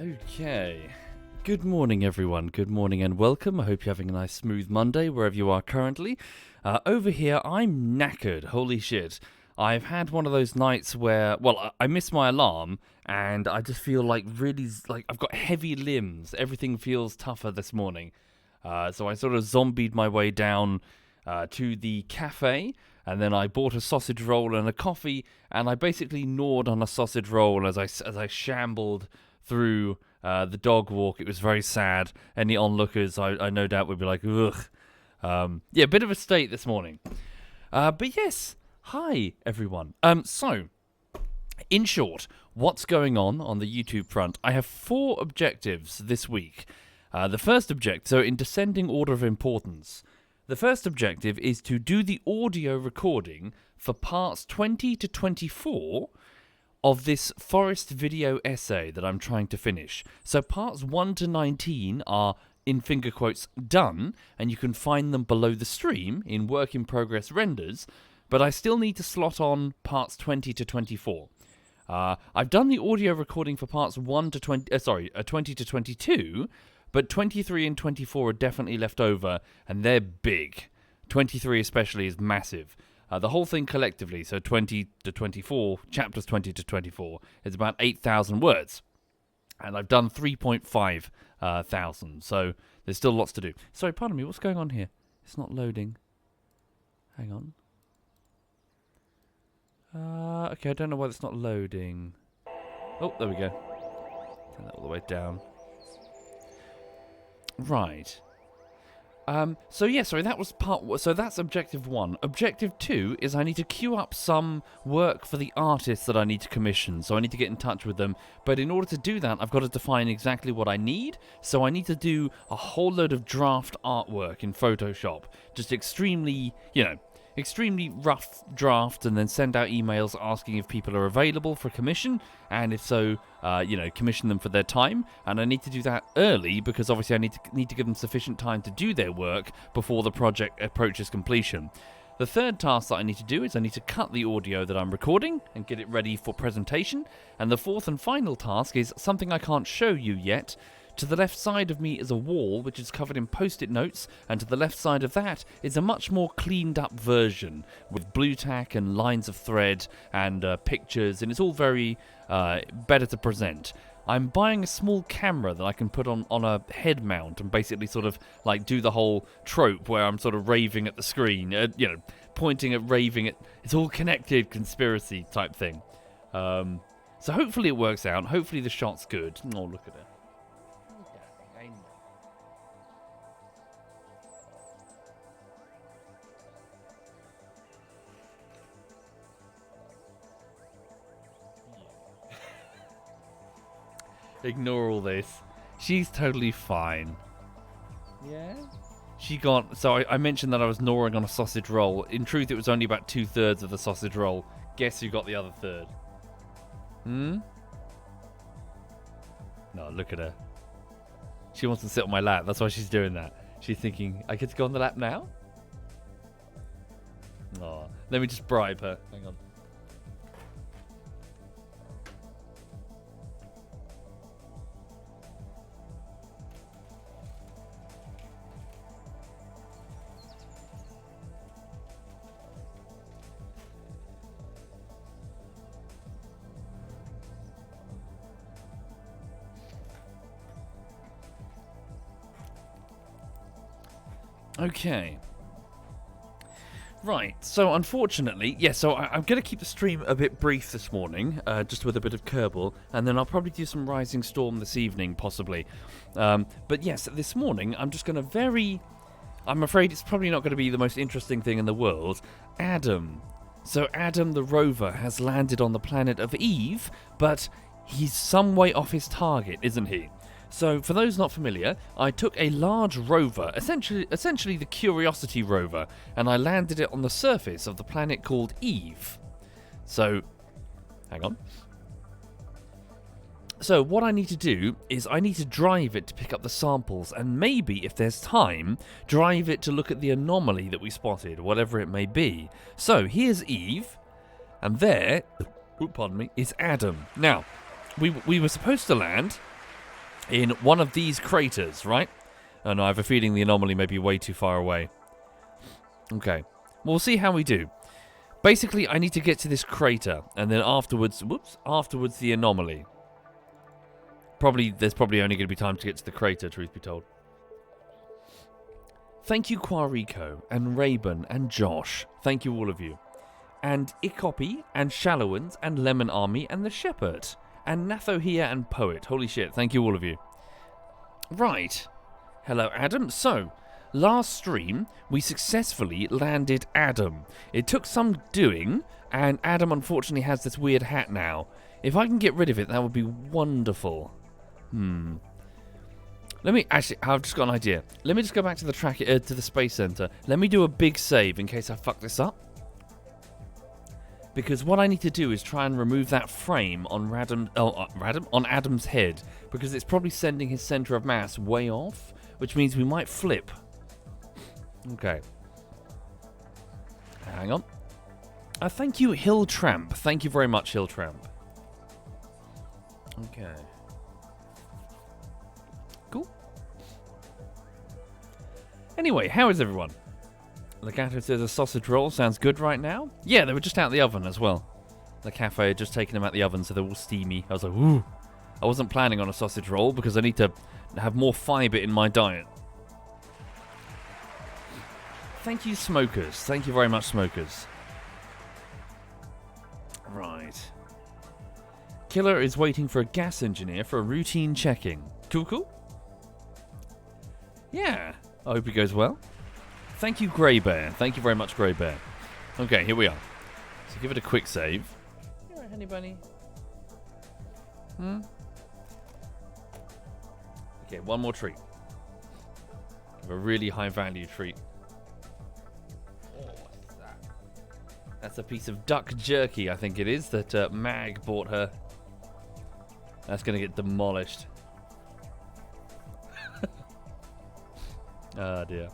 Okay. Good morning, everyone. Good morning and welcome. I hope you're having a nice, smooth Monday wherever you are currently. Over here, I'm knackered. Holy shit. I've had one of those nights where, I missed my alarm and I just feel like I've got heavy limbs. Everything feels tougher this morning. So I sort of zombied my way down to the cafe, and then I bought a sausage roll and a coffee, and I basically gnawed on a sausage roll as I shambled through the dog walk. It was very sad. Any onlookers, I no doubt, would be like, ugh. A bit of a state this morning. But yes, hi, everyone. So, in short, what's going on the YouTube front? I have 4 objectives this week. The first objective, so in descending order of importance, the first objective is to do the audio recording for parts 20 to 24 of this forest video essay that I'm trying to finish. So parts 1 to 19 are, in finger quotes, done, and you can find them below the stream in work in progress renders, but I still need to slot on parts 20 to 24. I've done the audio recording for parts 20 to 22, but 23 and 24 are definitely left over, and they're big. 23 especially is massive. The whole thing collectively, so 20 to 24, chapters 20 to 24, is about 8,000 words. And I've done 3.5 thousand, so there's still lots to do. Sorry, pardon me, what's going on here? It's not loading. Hang on. Okay, I don't know why it's not loading. Oh, there we go. Turn that all the way down. Right. That was so that's objective 1. Objective 2 is I need to queue up some work for the artists that I need to commission, so I need to get in touch with them. But in order to do that, I've got to define exactly what I need, so I need to do a whole load of draft artwork in Photoshop. Just extremely rough draft, and then send out emails asking if people are available for commission, and if so, commission them for their time. And I need to do that early because obviously I need to give them sufficient time to do their work before the project approaches completion. The third task that I need to do is I need to cut the audio that I'm recording and get it ready for presentation. And the fourth and final task is something I can't show you yet. To the left side of me is a wall which is covered in post-it notes, and to the left side of that is a much more cleaned up version with blue tack and lines of thread and pictures, and it's all very better to present. I'm buying a small camera that I can put on a head mount and basically sort of like do the whole trope where I'm sort of raving at the screen, pointing at, raving at, it's all connected conspiracy type thing. So hopefully it works out. Hopefully the shot's good. Oh, look at it. Ignore all this. She's totally fine. Yeah? So I mentioned that I was gnawing on a sausage roll. In truth, it was only about 2/3 of the sausage roll. Guess who got the other third? No, look at her. She wants to sit on my lap. That's why she's doing that. She's thinking, I get to go on the lap now? Oh, let me just bribe her. Hang on. Okay. Right, so unfortunately, I'm going to keep the stream a bit brief this morning, just with a bit of Kerbal, and then I'll probably do some Rising Storm this evening, possibly. But yes, this morning, I'm just going to I'm afraid it's probably not going to be the most interesting thing in the world. Adam. So Adam the rover has landed on the planet of Eve, but he's some way off his target, isn't he? So, for those not familiar, I took a large rover, essentially the Curiosity rover, and I landed it on the surface of the planet called Eve. So, hang on. So, what I need to do is I need to drive it to pick up the samples, and maybe, if there's time, drive it to look at the anomaly that we spotted, whatever it may be. So, here's Eve, and there, is Adam. Now, we were supposed to land in one of these craters, right? And I have a feeling the anomaly may be way too far away. Okay. We'll see how we do. Basically, I need to get to this crater, and then afterwards, afterwards the anomaly. There's probably only going to be time to get to the crater, truth be told. Thank you, Quarrico, and Raven, and Josh. Thank you, all of you. And Ikopi, and Shallowans, and Lemon Army, and the Shepherd. And Nathohia and Poet. Holy shit, thank you, all of you. Right. Hello, Adam. So, last stream, we successfully landed Adam. It took some doing, and Adam unfortunately has this weird hat now. If I can get rid of it, that would be wonderful. Actually, I've just got an idea. Let me just go back to the to the Space Center. Let me do a big save in case I fuck this up. Because what I need to do is try and remove that frame on on Adam's head, because it's probably sending his center of mass way off, which means we might flip. Okay. Hang on. Thank you, Hill Tramp. Thank you very much, Hill Tramp. Okay. Cool. Anyway, how is everyone? Legato says a sausage roll sounds good right now. Yeah, they were just out of the oven as well. The cafe had just taken them out the oven, so they're all steamy. I was like, ooh. I wasn't planning on a sausage roll because I need to have more fibre in my diet. Thank you, Smokers. Thank you very much, Smokers. Right. Killer is waiting for a gas engineer for a routine checking. Cool? Yeah. I hope it goes well. Thank you, Grey Bear. Thank you very much, Grey Bear. Okay, here we are. So give it a quick save. You alright, honey bunny? Okay, one more treat. A really high value treat. Oh, what's that? That's a piece of duck jerky, I think it is, that Mag bought her. That's going to get demolished. Oh, dear.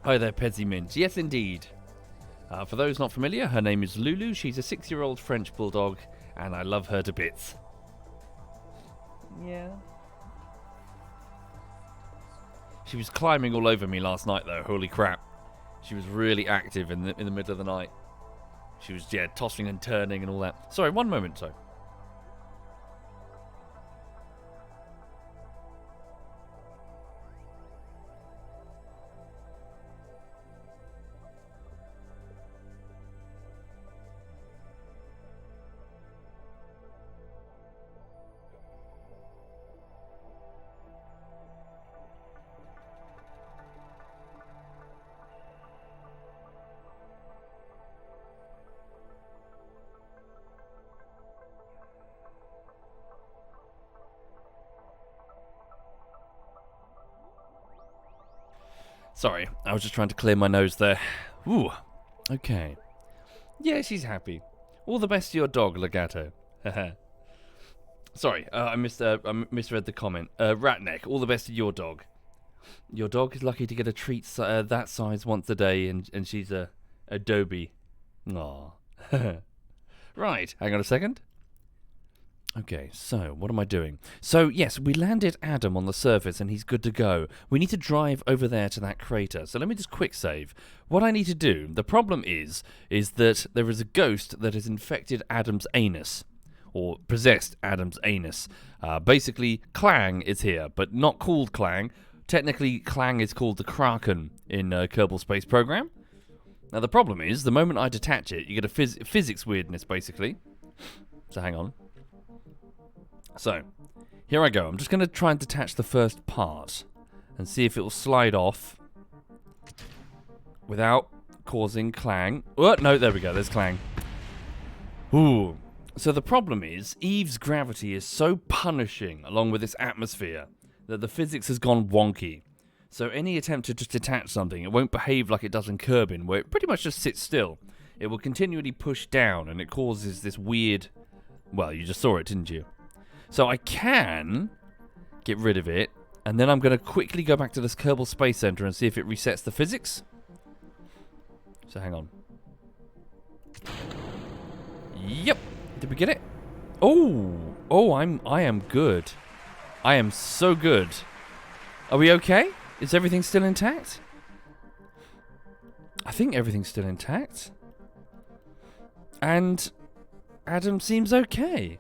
Hi there, Pezzy Mint. Yes, indeed. For those not familiar, her name is Lulu. She's a 6-year-old French bulldog, and I love her to bits. Yeah. She was climbing all over me last night, though. Holy crap. She was really active in the middle of the night. She was, tossing and turning and all that. Sorry, one moment, sorry. Sorry, I was just trying to clear my nose there. Ooh, okay. Yeah, she's happy. All the best to your dog, Legato. Sorry, I misread the comment. Ratneck, all the best to your dog. Your dog is lucky to get a treat that size once a day, and she's a Adobe. Aww. Right, hang on a second. Okay, so what am I doing? So, yes, we landed Adam on the surface and he's good to go. We need to drive over there to that crater. So let me just quick save. What I need to do, the problem is that there is a ghost that has infected Adam's anus. Or possessed Adam's anus. Basically, Clang is here, but not called Clang. Technically, Clang is called the Kraken in Kerbal Space Program. Now, the problem is, the moment I detach it, you get a physics weirdness, basically. So hang on. So, here I go. I'm just going to try and detach the first part and see if it will slide off without causing Clang. Oh, no, there we go. There's Clang. Ooh. So the problem is, Eve's gravity is so punishing along with this atmosphere that the physics has gone wonky. So any attempt to just detach something, it won't behave like it does in Kerbin, where it pretty much just sits still. It will continually push down, and it causes this weird... Well, you just saw it, didn't you? So I can get rid of it, and then I'm going to quickly go back to this Kerbal Space Center and see if it resets the physics. So hang on. Yep. Did we get it? Oh, Oh, I am good. I am so good. Are we okay? Is everything still intact? I think everything's still intact. And Adam seems okay.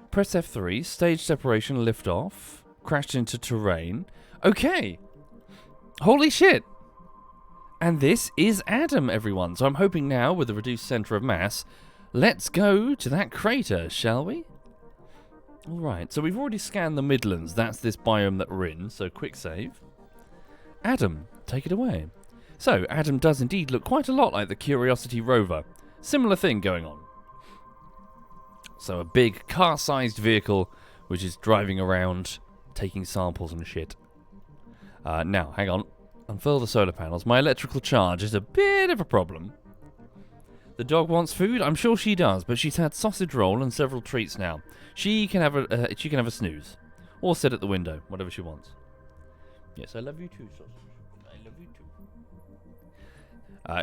Press F3, stage separation, lift off, crashed into terrain. Okay. Holy shit. And this is Adam, everyone. So I'm hoping now, with a reduced centre of mass, let's go to that crater, shall we? Alright, so we've already scanned the Midlands. That's this biome that we're in, so quick save. Adam, take it away. So, Adam does indeed look quite a lot like the Curiosity rover. Similar thing going on. So a big car-sized vehicle which is driving around, taking samples and shit. Now, hang on. Unfurl the solar panels. My electrical charge is a bit of a problem. The dog wants food? I'm sure she does, but she's had sausage roll and several treats now. She can have a snooze. Or sit at the window, whatever she wants. Yes, I love you too, sausage. I love you too.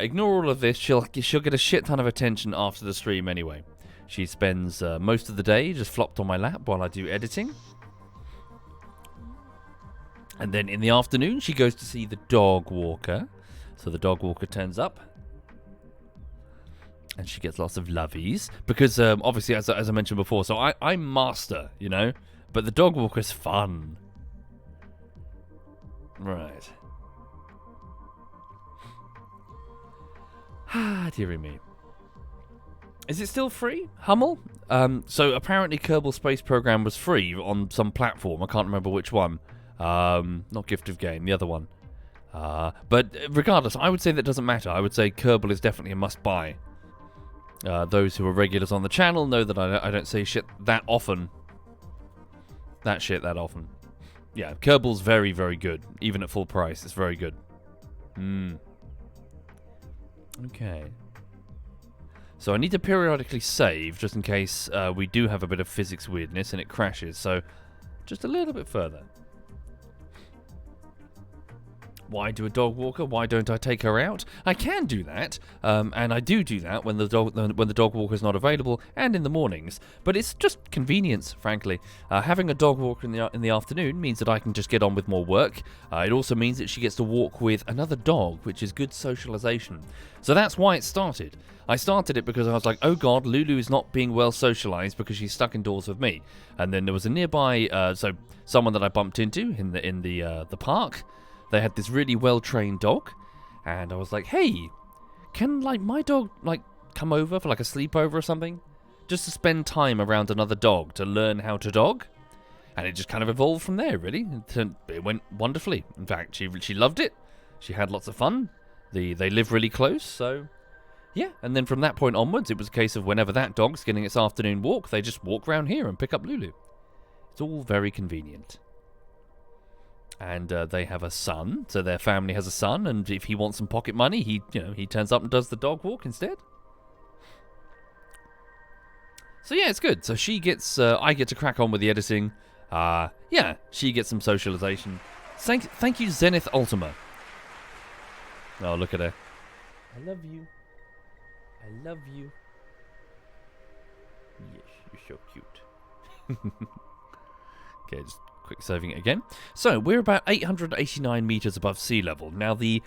Ignore all of this. She'll get a shit ton of attention after the stream anyway. She spends most of the day just flopped on my lap while I do editing. And then in the afternoon, she goes to see the dog walker. So the dog walker turns up. And she gets lots of lovies. Because, obviously, as I mentioned before, so I'm master, you know? But the dog walker's fun. Right. Ah, dearie me. Is it still free? Hummel? So apparently Kerbal Space Program was free on some platform. I can't remember which one. Not Gift of Game, the other one. But regardless, I would say that doesn't matter. I would say Kerbal is definitely a must-buy. Those who are regulars on the channel know that I don't say shit that often. That often. Yeah, Kerbal's very, very good. Even at full price, it's very good. Okay. So I need to periodically save, just in case we do have a bit of physics weirdness and it crashes. So, just a little bit further. Why do a dog walker? Why don't I take her out? I can do that, and I do that when the dog walker is not available and in the mornings. But it's just convenience, frankly. Having a dog walker in the afternoon means that I can just get on with more work. It also means that she gets to walk with another dog, which is good socialization. So that's why it started. I started it because I was like, oh god, Lulu is not being well socialized because she's stuck indoors with me. And then there was a nearby, someone that I bumped into in the park. They had this really well-trained dog, and I was like, hey, can, my dog, come over for, a sleepover or something? Just to spend time around another dog to learn how to dog? And it just kind of evolved from there, really. It went wonderfully. In fact, she loved it. She had lots of fun. They live really close, so... yeah, and then from that point onwards, it was a case of whenever that dog's getting its afternoon walk, they just walk around here and pick up Lulu. It's all very convenient. And they have a son, so their family has a son, and if he wants some pocket money, he turns up and does the dog walk instead. So yeah, it's good. So she gets, I get to crack on with the editing. Yeah, she gets some socialization. Thank you, Zenith Ultima. Oh, look at her. I love you. I love you. Yes, you're so cute. Okay, just quick saving it again. So, we're about 889 meters above sea level. Now, the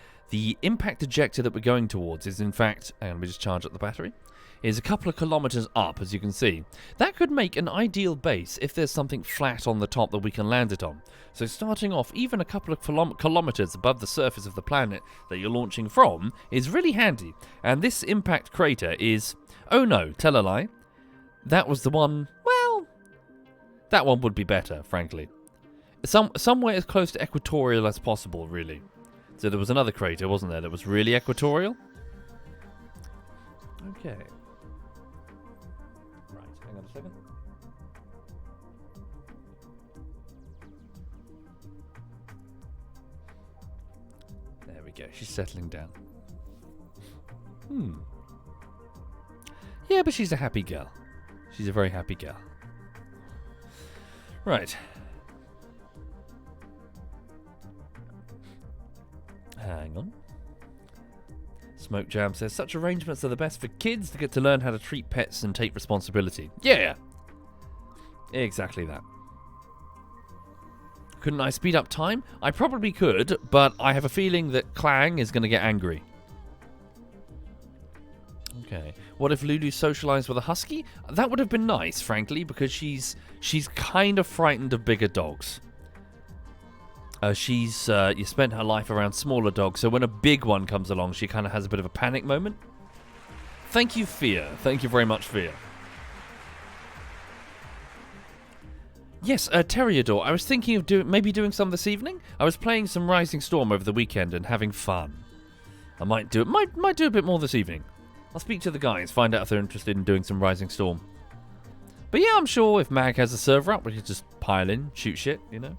impact ejector that we're going towards is, in fact, and let me just charge up the battery, is a couple of kilometers up, as you can see. That could make an ideal base if there's something flat on the top that we can land it on. So starting off even a couple of kilometers above the surface of the planet that you're launching from is really handy. And this impact crater is... oh no, tell a lie. That was the one... well, that one would be better, frankly. Somewhere as close to equatorial as possible, really. So there was another crater, wasn't there, that was really equatorial? Okay. Right, hang on a second. There we go, she's settling down. Yeah, but she's a happy girl. She's a very happy girl. Right. Hang on. Smoke Jam says, such arrangements are the best for kids to get to learn how to treat pets and take responsibility. Yeah! Exactly that. Couldn't I speed up time? I probably could, but I have a feeling that Clang is going to get angry. Okay. What if Lulu socialized with a husky? That would have been nice, frankly, because she's kind of frightened of bigger dogs. You spent her life around smaller dogs, so when a big one comes along, she kind of has a bit of a panic moment. Thank you, Fia. Thank you very much, Fia. Yes, Terriador. I was thinking of maybe doing some this evening. I was playing some Rising Storm over the weekend and having fun. I might do a bit more this evening. I'll speak to the guys, find out if they're interested in doing some Rising Storm. But yeah, I'm sure if Mag has a server up, we could just pile in, shoot shit, you know.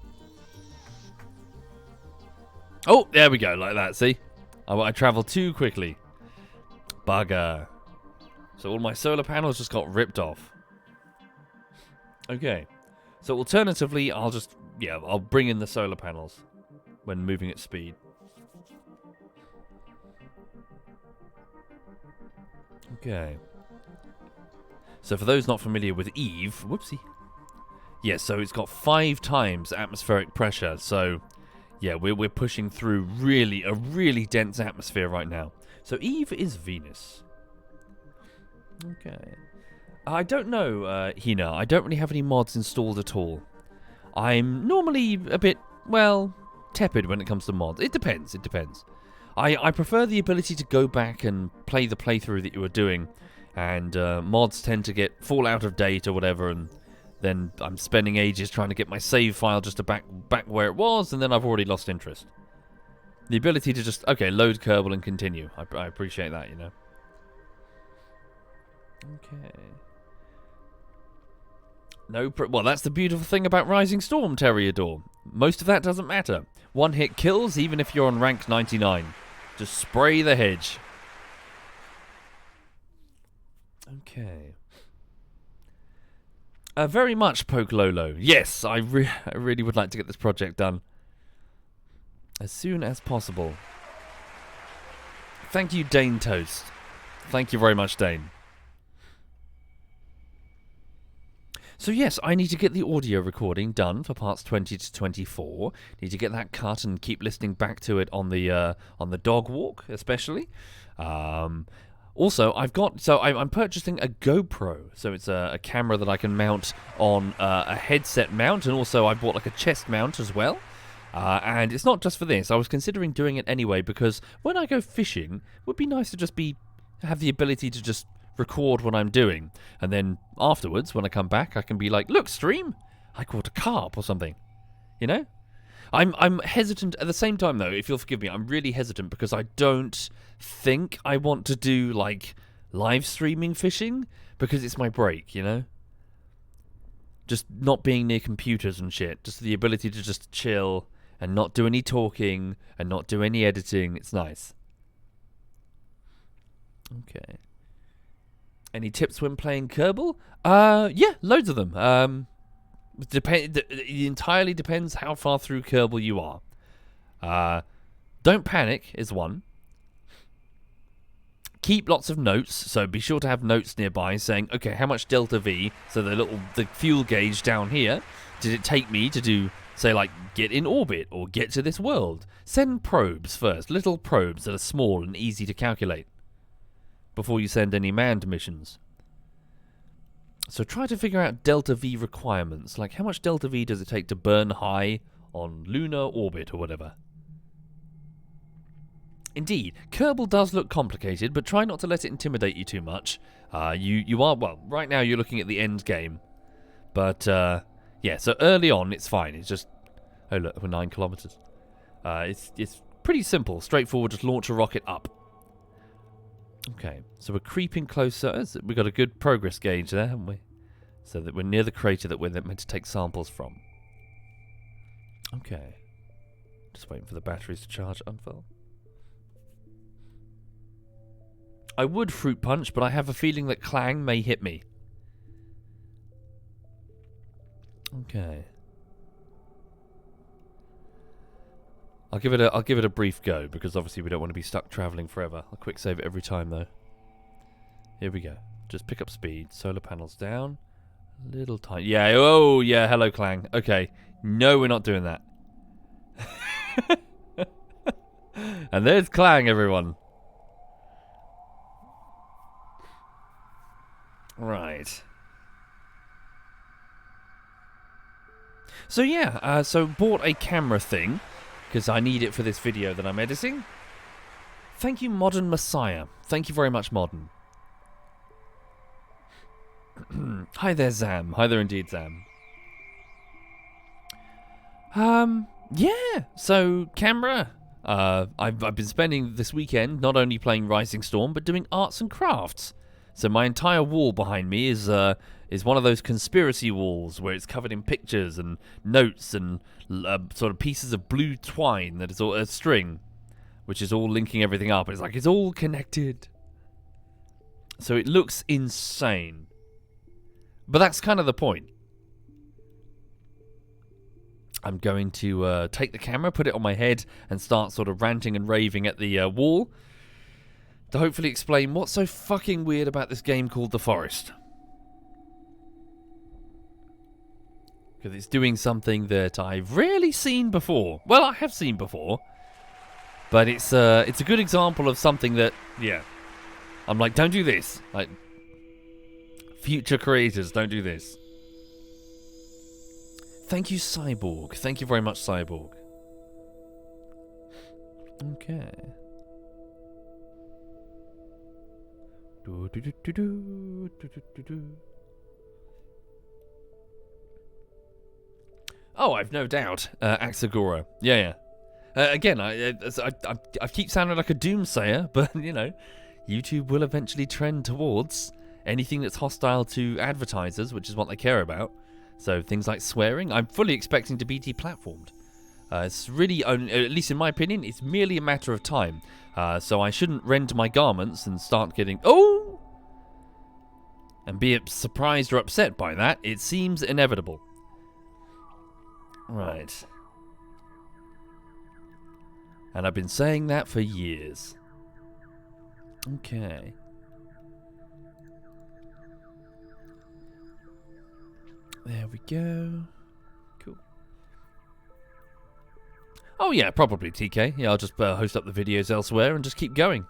Oh, there we go, like that, see? I travelled too quickly. Bugger. So all my solar panels just got ripped off. Okay. So alternatively, I'll bring in the solar panels when moving at speed. Okay. So for those not familiar with Eve, whoopsie. Yeah, so it's got 5 times atmospheric pressure. So yeah, we're pushing through a really dense atmosphere right now. So Eve is Venus. Okay. I don't know, Hina. I don't really have any mods installed at all. I'm normally a bit, well, tepid when it comes to mods. It depends. I prefer the ability to go back and play the playthrough that you were doing, and mods tend to fall out of date or whatever, and then I'm spending ages trying to get my save file just to back where it was, and then I've already lost interest. The ability to just, okay, load Kerbal and continue. I appreciate that, you know. Okay. Well, that's the beautiful thing about Rising Storm, Terriador. Most of that doesn't matter. One hit kills, even if you're on rank 99. Just spray the hedge. Okay. Very much, Poke Lolo. Yes, I really would like to get this project done as soon as possible. Thank you, Dane Toast. Thank you very much, Dane. So yes, I need to get the audio recording done for parts 20 to 24. Need to get that cut and keep listening back to it on the dog walk, especially. Also, I'm purchasing a GoPro, so it's a camera that I can mount on a headset mount, and also I bought like a chest mount as well. And it's not just for this. I was considering doing it anyway because when I go fishing, it would be nice to have the ability to just record what I'm doing, and then afterwards when I come back I can be like, look, stream, I caught a carp or something, you know. I'm hesitant at the same time though, if you'll forgive me. I'm really hesitant because I don't think I want to do like live streaming fishing because it's my break, you know. Just not being near computers and shit, just the ability to just chill and not do any talking and not do any editing. It's nice. Okay. Any tips when playing Kerbal? Yeah, loads of them. It entirely depends how far through Kerbal you are. Don't panic is one. Keep lots of notes, so be sure to have notes nearby saying, okay, how much delta V, so the fuel gauge down here, did it take me to do, say, like, get in orbit or get to this world? Send probes first, little probes that are small and easy to calculate before you send any manned missions. So try to figure out delta V requirements, like how much delta V does it take to burn high on lunar orbit or whatever. Indeed, Kerbal does look complicated, but try not to let it intimidate you too much. You are, well, right now you're looking at the end game. But, yeah, so early on it's fine. It's just, oh look, we're 9 kilometers. It's pretty simple, straightforward, just launch a rocket up. Okay, so we're creeping closer. We've got a good progress gauge there, haven't we? So that we're near the crater that we're meant to take samples from. Okay. Just waiting for the batteries to charge, unfurl. I would fruit punch, but I have a feeling that Clang may hit me. Okay. I'll give it a brief go, because obviously we don't want to be stuck travelling forever. I'll quick save it every time though. Here we go. Just pick up speed, solar panels down, Little tiny. Yeah, oh, yeah, hello, Clang. Okay. No, we're not doing that. And there's Clang, everyone. Right. So, yeah, so bought a camera thing, because I need it for this video that I'm editing. Thank you, Modern Messiah. Thank you very much, Modern. Hi there, Zam. Hi there indeed, Zam. Yeah, so, camera. I've been spending this weekend not only playing Rising Storm, but doing arts and crafts. So my entire wall behind me is one of those conspiracy walls where it's covered in pictures and notes and sort of pieces of blue twine that is all a string, which is all linking everything up. It's like it's all connected. So it looks insane. But that's kind of the point. I'm going to take the camera, put it on my head, and start sort of ranting and raving at the wall to hopefully explain what's so fucking weird about this game called The Forest. Because it's doing something that I've rarely seen before. Well, I have seen before. But it's a good example of something that, yeah. I'm like, don't do this. Like, future creators, don't do this. Thank you, Cyborg. Thank you very much, Cyborg. Okay. Oh, I've no doubt. Axagora. Yeah. Again, I keep sounding like a doomsayer, but, you know, YouTube will eventually trend towards anything that's hostile to advertisers, which is what they care about. So things like swearing, I'm fully expecting to be deplatformed. It's really, at least in my opinion, it's merely a matter of time. So I shouldn't rend my garments and start getting... Oh! And be surprised or upset by that. It seems inevitable. Right. And I've been saying that for years. Okay. There we go. Cool. Oh yeah, probably TK. Yeah, I'll just host up the videos elsewhere and just keep going.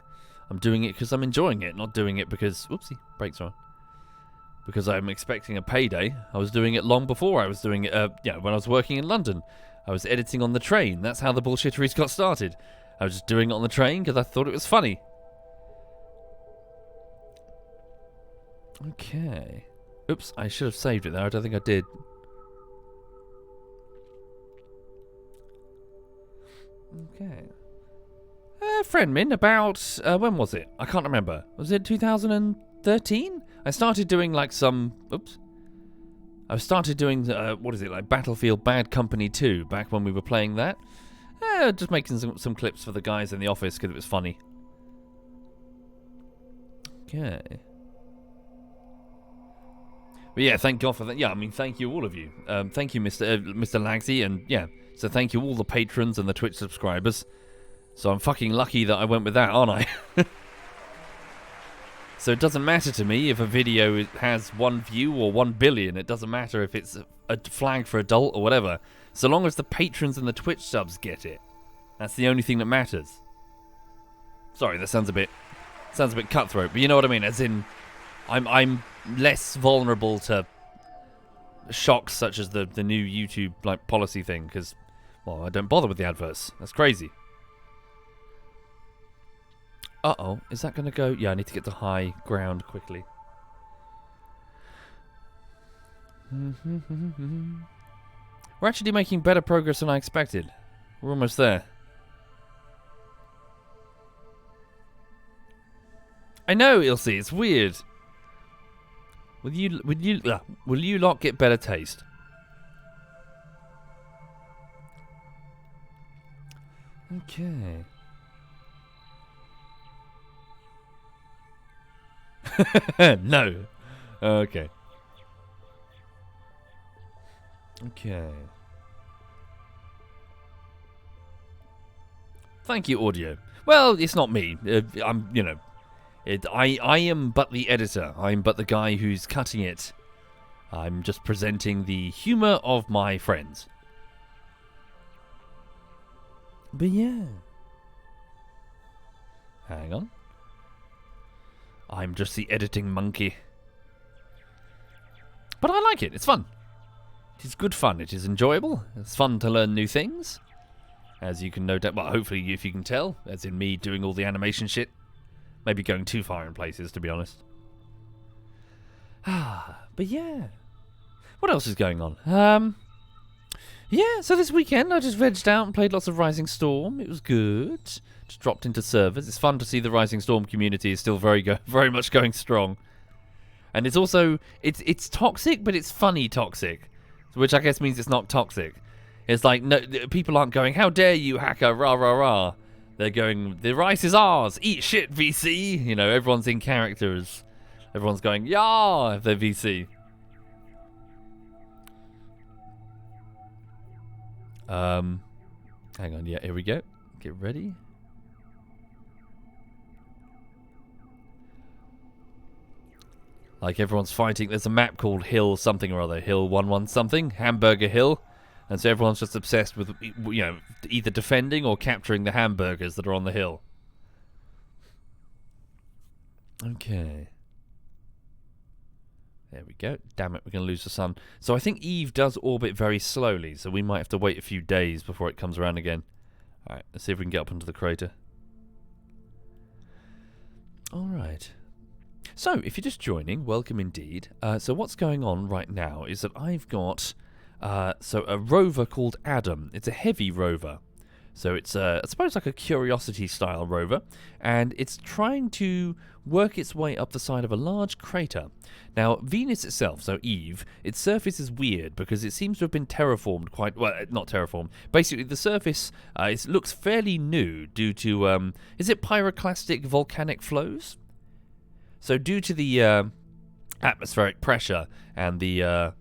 I'm doing it because I'm enjoying it, not doing it because... Oopsie, brakes are on. Because I'm expecting a payday. I was doing it long before I was doing it, when I was working in London. I was editing on the train. That's how the bullshitteries got started. I was just doing it on the train because I thought it was funny. Okay. Oops, I should have saved it there. I don't think I did. Okay. Friend Min, about... when was it? I can't remember. Was it 2013? I started doing like some... Oops. I started doing, what is it, like Battlefield Bad Company 2, back when we were playing that. Just making some clips for the guys in the office because it was funny. Okay. But yeah, thank God for that. Yeah, I mean, thank you all of you. Thank you, Mr. Lagsy, and yeah, so thank you all the patrons and the Twitch subscribers. So I'm fucking lucky that I went with that, aren't I? So it doesn't matter to me if a video has 1 view or 1 billion. It doesn't matter if it's a flag for adult or whatever. So long as the patrons and the Twitch subs get it. That's the only thing that matters. Sorry, that sounds a bit cutthroat, but you know what I mean. As in, I'm less vulnerable to shocks such as the new YouTube like policy thing because, well, I don't bother with the adverts. That's crazy. Uh-oh, is that going to go? Yeah, I need to get to high ground quickly. We're actually making better progress than I expected. We're almost there. I know, Ilse, it's weird. Will you lot get better taste? Okay. No. Okay. Okay. Thank you, audio. Well, it's not me. I'm, I am but the editor. I'm but the guy who's cutting it I'm just presenting the humour of my friends. But yeah. Hang on. I'm just the editing monkey. But I like it. It's fun. It is good fun. It is enjoyable. It's fun to learn new things. As you can no doubt... Well, hopefully if you can tell. As in me doing all the animation shit. Maybe going too far in places, to be honest. But yeah. What else is going on? Yeah, so this weekend I just vegged out and played lots of Rising Storm. It was good. Just dropped into servers. It's fun to see the Rising Storm community is still very much going strong. And it's also... It's toxic, but it's funny toxic. Which I guess means it's not toxic. It's like, no, people aren't going, how dare you, hacker, rah, rah, rah. They're going, the rice is ours, eat shit, VC. You know, everyone's in characters. Everyone's going, yeah, if they're VC. Hang on, yeah, here we go. Get ready. Like everyone's fighting. There's a map called Hill something or other. Hill 11 something. Hamburger Hill. And so everyone's just obsessed with, you know, either defending or capturing the hamburgers that are on the hill. Okay. There we go. Damn it, we're going to lose the sun. So I think Eve does orbit very slowly, so we might have to wait a few days before it comes around again. Alright, let's see if we can get up into the crater. Alright. So, if you're just joining, welcome indeed. So what's going on right now is that I've got a rover called Adam. It's a heavy rover. So it's, I suppose, like a Curiosity-style rover, and it's trying to work its way up the side of a large crater. Now, Venus itself, so Eve, its surface is weird because it seems to have been terraformed quite... Well, not terraformed. Basically, the surface looks fairly new due to... is it pyroclastic volcanic flows? So due to the atmospheric pressure and the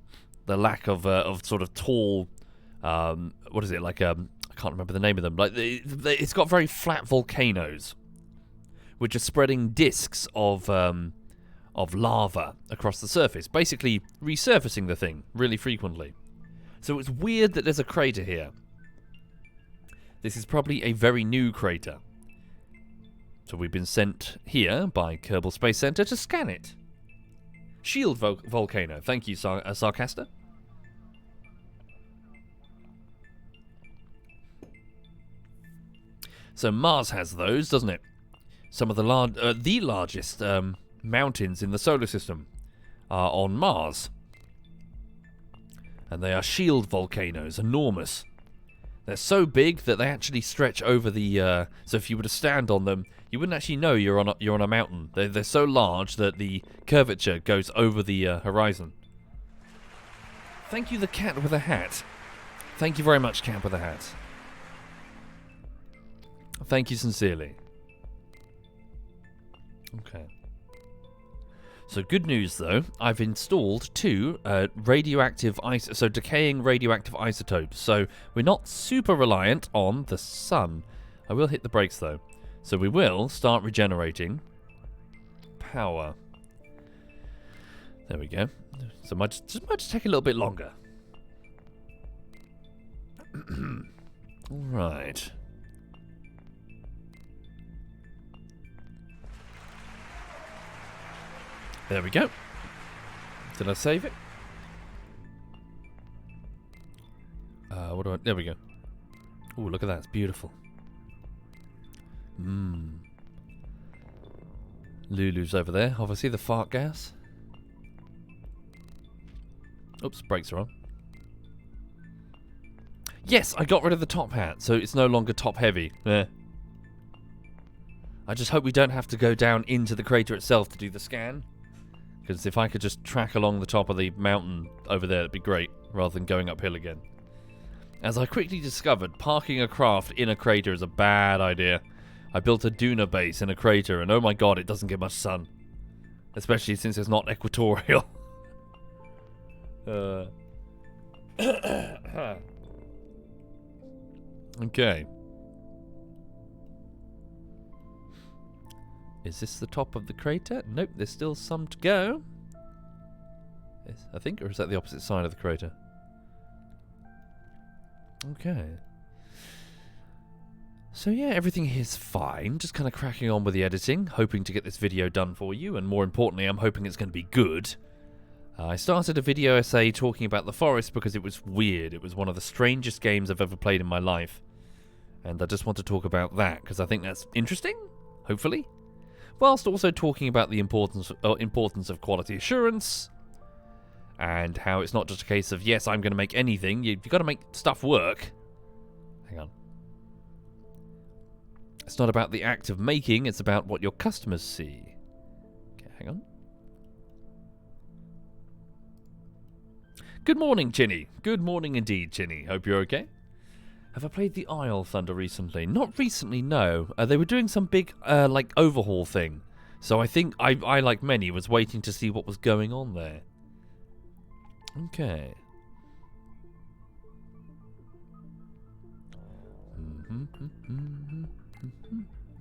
lack of sort of tall... what is it, like... I can't remember the name of them. Like it's got very flat volcanoes, which are spreading discs of lava across the surface, basically resurfacing the thing really frequently. So it's weird that there's a crater here. This is probably a very new crater. So we've been sent here by Kerbal Space Center to scan it. Shield volcano. Thank you, Sarcasta. So Mars has those, doesn't it? Some of the largest mountains in the solar system are on Mars. And they are shield volcanoes, enormous. They're so big that they actually stretch over the... so if you were to stand on them, you wouldn't actually know you're on a mountain. They're so large that the curvature goes over the horizon. Thank you, the cat with a hat. Thank you very much, cat with a hat. Thank you sincerely. Okay. So good news though, I've installed two decaying radioactive isotopes. So we're not super reliant on the sun. I will hit the brakes though. So we will start regenerating power. There we go. So might just take a little bit longer. All right. There we go. Did I save it? There we go. Oh, look at that. It's beautiful. Lulu's over there. Obviously, the fart gas. Oops, brakes are on. Yes, I got rid of the top hat, so it's no longer top heavy. I just hope we don't have to go down into the crater itself to do the scan. Because if I could just track along the top of the mountain over there, it'd be great, rather than going uphill again. As I quickly discovered, parking a craft in a crater is a bad idea. I built a Duna base in a crater, and oh my god, it doesn't get much sun. Especially since it's not equatorial. Okay. Is this the top of the crater? Nope, there's still some to go. I think, or is that the opposite side of the crater? Okay. So yeah, everything here's fine. Just kind of cracking on with the editing, hoping to get this video done for you, and more importantly, I'm hoping it's going to be good. I started a video essay talking about the forest because it was weird. It was one of the strangest games I've ever played in my life. And I just want to talk about that because I think that's interesting, hopefully. Whilst also talking about the importance of quality assurance, and how it's not just a case of, yes, I'm going to make anything. You've got to make stuff work. Hang on. It's not about the act of making, it's about what your customers see. Okay, hang on. Good morning, Chinny. Good morning indeed, Chinny. Hope you're okay. Have I played the Isle Thunder recently? Not recently, no. They were doing some big, like, overhaul thing. So I think I, like many, was waiting to see what was going on there. Okay.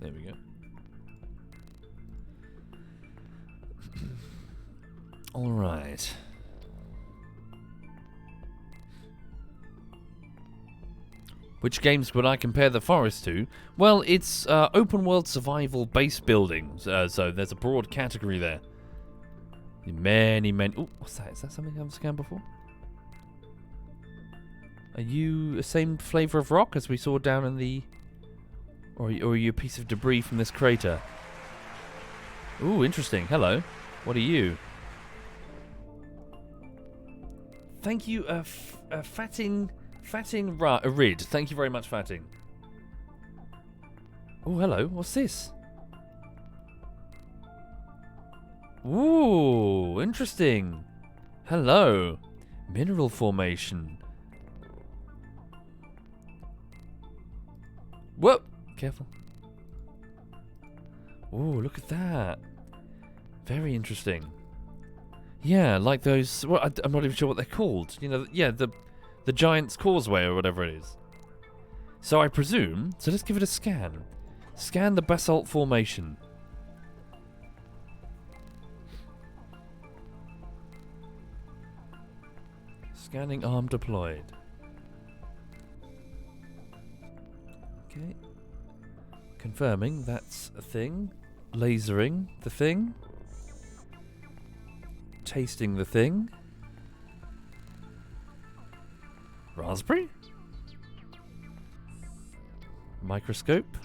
There we go. All right. Which games would I compare the forest to? Well, it's open world survival base building, so there's a broad category there. Many... Ooh, what's that? Is that something I've scanned before? Are you the same flavour of rock as we saw down in the... Or are you a piece of debris from this crater? Ooh, interesting. Hello. What are you? Thank you, Fatting Rid. Thank you very much, Fatting. Oh, hello. What's this? Ooh, interesting. Hello. Mineral formation. Whoa. Careful. Ooh, look at that. Very interesting. Yeah, like those... Well, I'm not even sure what they're called. You know, yeah, the Giant's Causeway or whatever it is. So I presume... So let's give it a scan. Scan the basalt formation. Scanning arm deployed. Okay. Confirming that's a thing. Lasering the thing. Tasting the thing. Raspberry? Microscope.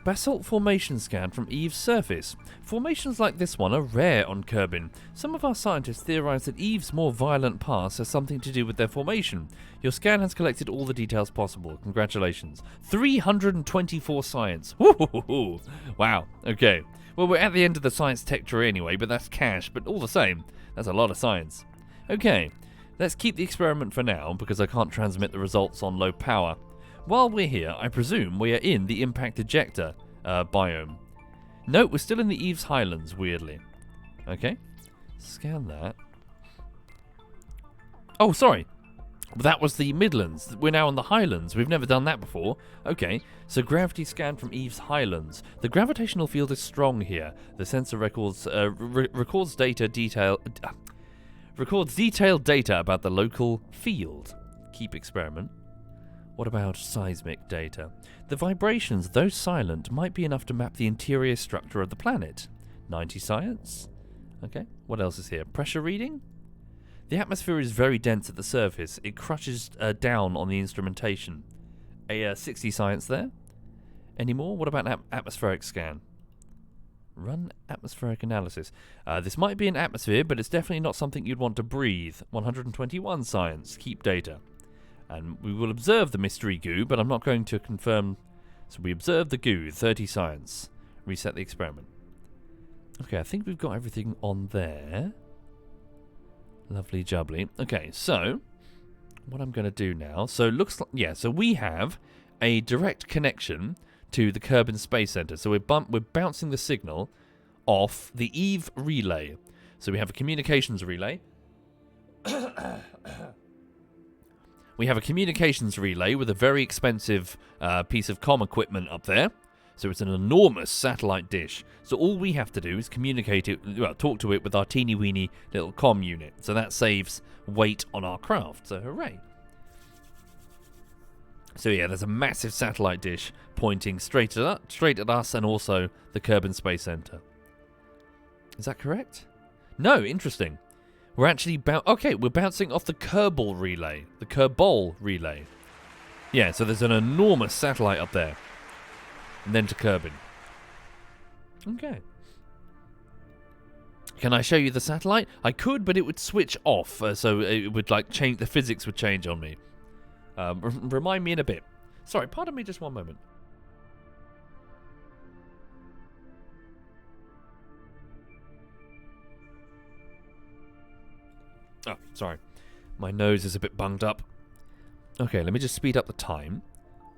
Basalt formation scan from Eve's surface. Formations like this one are rare on Kerbin. Some of our scientists theorize that Eve's more violent past has something to do with their formation. Your scan has collected all the details possible. Congratulations. 324 science. Woo-hoo-hoo-hoo. Wow. Okay. Well, we're at the end of the science tech tree anyway, but that's cash. But all the same, that's a lot of science. Okay. Let's keep the experiment for now, because I can't transmit the results on low power. While we're here, I presume we are in the impact ejector biome. No, we're still in the Eve's Highlands, weirdly. Okay. Scan that. Oh, sorry. That was the Midlands. We're now in the Highlands. We've never done that before. Okay, so gravity scan from Eve's Highlands. The gravitational field is strong here. The sensor records detailed data about the local field. Keep experiment. What about seismic data? The vibrations, though silent, might be enough to map the interior structure of the planet. 90 science. Okay, what else is here? Pressure reading? The atmosphere is very dense at the surface. It crushes down on the instrumentation. A 60 science there. Any more? What about atmospheric scan? Run atmospheric analysis. This might be an atmosphere, but it's definitely not something you'd want to breathe. 121 science. Keep data. And we will observe the mystery goo, but I'm not going to confirm. So we observe the goo. 30 science. Reset the experiment. Okay, I think we've got everything on there. Lovely jubbly. Okay, so what I'm going to do now. So looks like, yeah, so we have a direct connection to the Kerbin Space Center. So we're bouncing the signal off the Eve relay. So we have a communications relay. We have a communications relay with a very expensive piece of comm equipment up there. So it's an enormous satellite dish. So all we have to do is communicate it, well, talk to it with our teeny weeny little comm unit. So that saves weight on our craft. So hooray. So yeah, there's a massive satellite dish pointing straight at us and also the Kerbal Space Center. Is that correct? No, interesting. We're actually we're bouncing off the Kerbal relay. The Kerbal relay. Yeah, so there's an enormous satellite up there. And then to Kerbin. Okay. Can I show you the satellite? I could, but it would switch off. So it would change, the physics would change on me. Remind me in a bit. Sorry, pardon me just one moment. Oh, sorry. My nose is a bit bunged up. Okay, let me just speed up the time.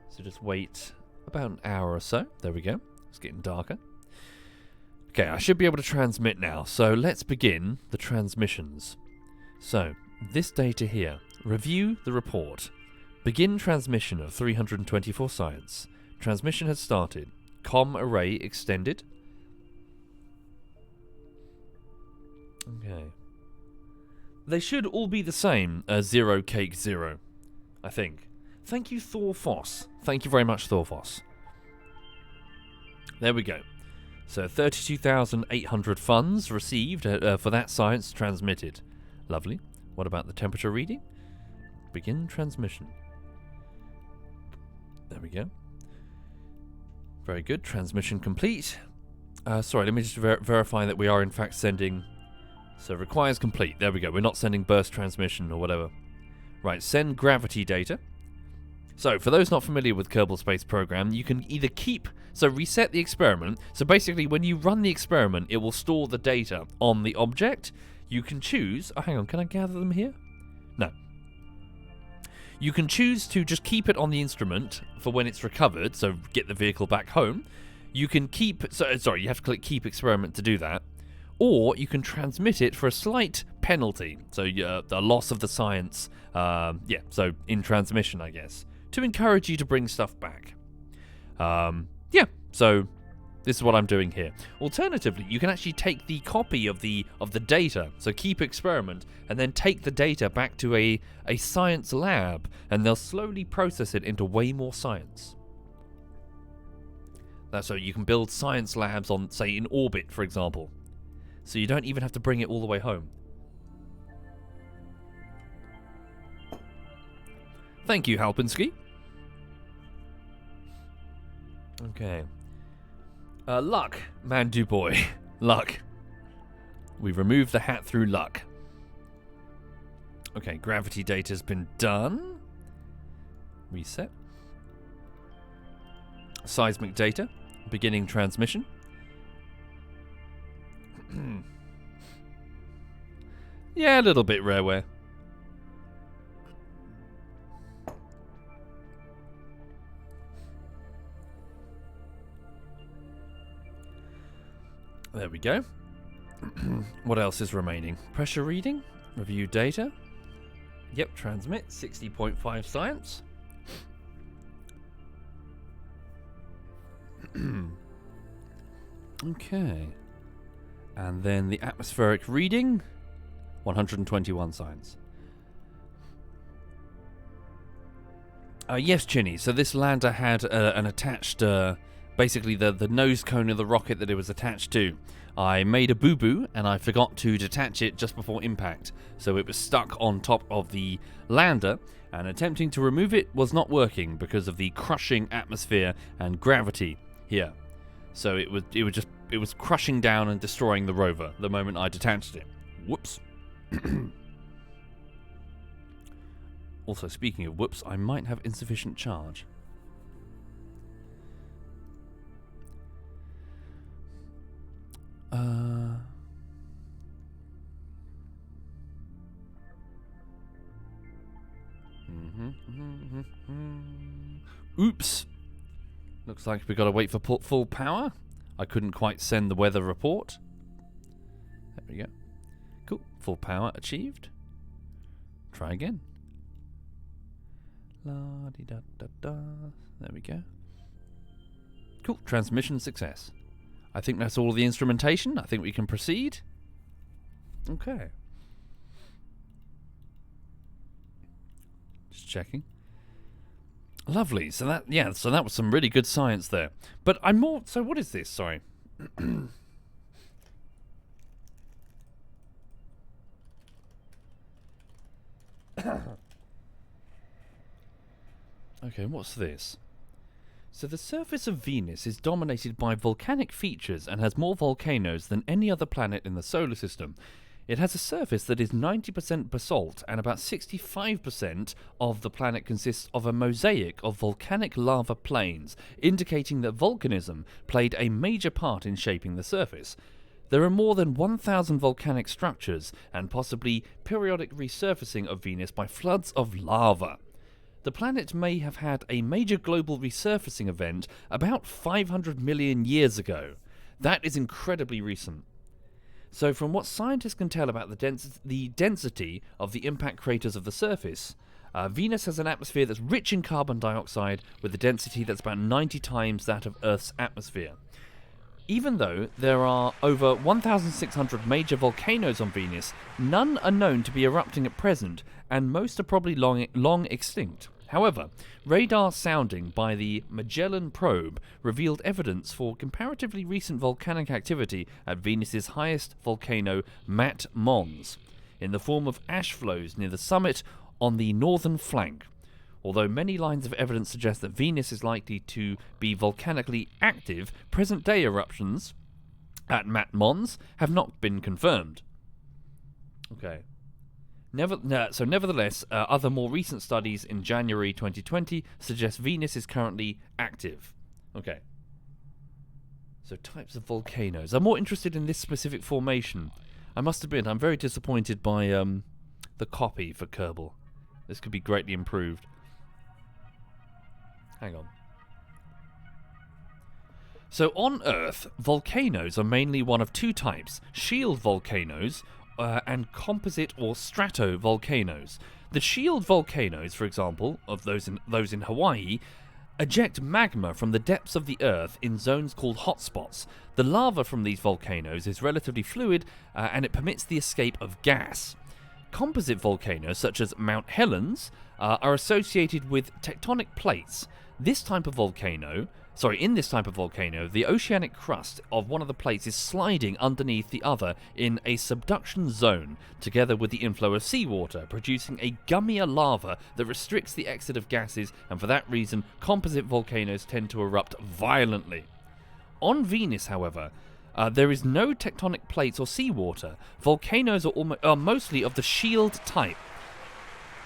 So just wait about an hour or so. There we go. It's getting darker. Okay, I should be able to transmit now. So let's begin the transmissions. So, this data here. Review the report. Begin transmission of 324 science. Transmission has started. Com array extended. Okay. They should all be the same as 0 cake 0, I think. Thank you, Thor Foss. Thank you very much, Thor Foss. There we go. So 32,800 funds received for that science transmitted. Lovely. What about the temperature reading? Begin transmission. There we go. Very good. Transmission complete. Sorry, let me just verify that we are in fact sending... So requires complete. There we go. We're not sending burst transmission or whatever. Right, send gravity data. So, for those not familiar with Kerbal Space Program, you can either reset the experiment. So basically, when you run the experiment, it will store the data on the object. You can choose... Oh, hang on. Can I gather them here? No. You can choose to just keep it on the instrument for when it's recovered, so get the vehicle back home. You can keep... Sorry, you have to click Keep Experiment to do that. Or you can transmit it for a slight penalty. So the loss of the science, so in transmission, I guess. To encourage you to bring stuff back. So this is what I'm doing here. Alternatively, you can actually take the copy of the data, so keep experiment, and then take the data back to a science lab, and they'll slowly process it into way more science. That's so you can build science labs on, say, in orbit, for example. So you don't even have to bring it all the way home. Thank you, Halpinski. Okay. Luck, man du boy. Luck. We've removed the hat through luck. Okay, gravity data's been done. Reset. Seismic data. Beginning transmission. Yeah, a little bit rareware. There we go. What else is remaining? Pressure reading, review data. Yep, transmit 60.5 science. Okay. And then the atmospheric reading, 121 science. Yes, Chinny. So this lander had an attached, basically the nose cone of the rocket that it was attached to. I made a boo-boo and I forgot to detach it just before impact. So it was stuck on top of the lander, and attempting to remove it was not working because of the crushing atmosphere and gravity here. So it was crushing down and destroying the rover the moment I detached it. Whoops. Also, speaking of whoops, I might have insufficient charge. Oops. Looks like we got to wait for full power. I couldn't quite send the weather report. There we go. Cool. Full power achieved. Try again. La-di-da-da-da. There we go. Cool. Transmission success. I think that's all the instrumentation. I think we can proceed. Okay. Just checking. Lovely. So that was some really good science there. But I'm more... So what is this? Sorry. Okay, what's this? So the surface of Venus is dominated by volcanic features and has more volcanoes than any other planet in the solar system. It has a surface that is 90% basalt, and about 65% of the planet consists of a mosaic of volcanic lava plains, indicating that volcanism played a major part in shaping the surface. There are more than 1,000 volcanic structures, and possibly periodic resurfacing of Venus by floods of lava. The planet may have had a major global resurfacing event about 500 million years ago. That is incredibly recent. So from what scientists can tell about the density of the impact craters of the surface, Venus has an atmosphere that's rich in carbon dioxide with a density that's about 90 times that of Earth's atmosphere. Even though there are over 1,600 major volcanoes on Venus, none are known to be erupting at present, and most are probably long extinct. However, radar sounding by the Magellan probe revealed evidence for comparatively recent volcanic activity at Venus's highest volcano, Mat Mons, in the form of ash flows near the summit on the northern flank. Although many lines of evidence suggest that Venus is likely to be volcanically active, present-day eruptions at Mat Mons have not been confirmed. Okay. Nevertheless, other more recent studies in January 2020 suggest Venus is currently active. Okay. So types of volcanoes. I'm more interested in this specific formation. I must admit, I'm very disappointed by the copy for Kerbal. This could be greatly improved. Hang on. So on Earth, volcanoes are mainly one of two types: shield volcanoes and composite or stratovolcanoes. The shield volcanoes, for example, of those in Hawaii, eject magma from the depths of the Earth in zones called hotspots. The lava from these volcanoes is relatively fluid and it permits the escape of gas. Composite volcanoes, such as Mount Helens, are associated with tectonic plates. In this type of volcano, the oceanic crust of one of the plates is sliding underneath the other in a subduction zone, together with the inflow of seawater, producing a gummier lava that restricts the exit of gases, and for that reason, composite volcanoes tend to erupt violently. On Venus, however, there is no tectonic plates or seawater. Volcanoes are mostly of the shield type.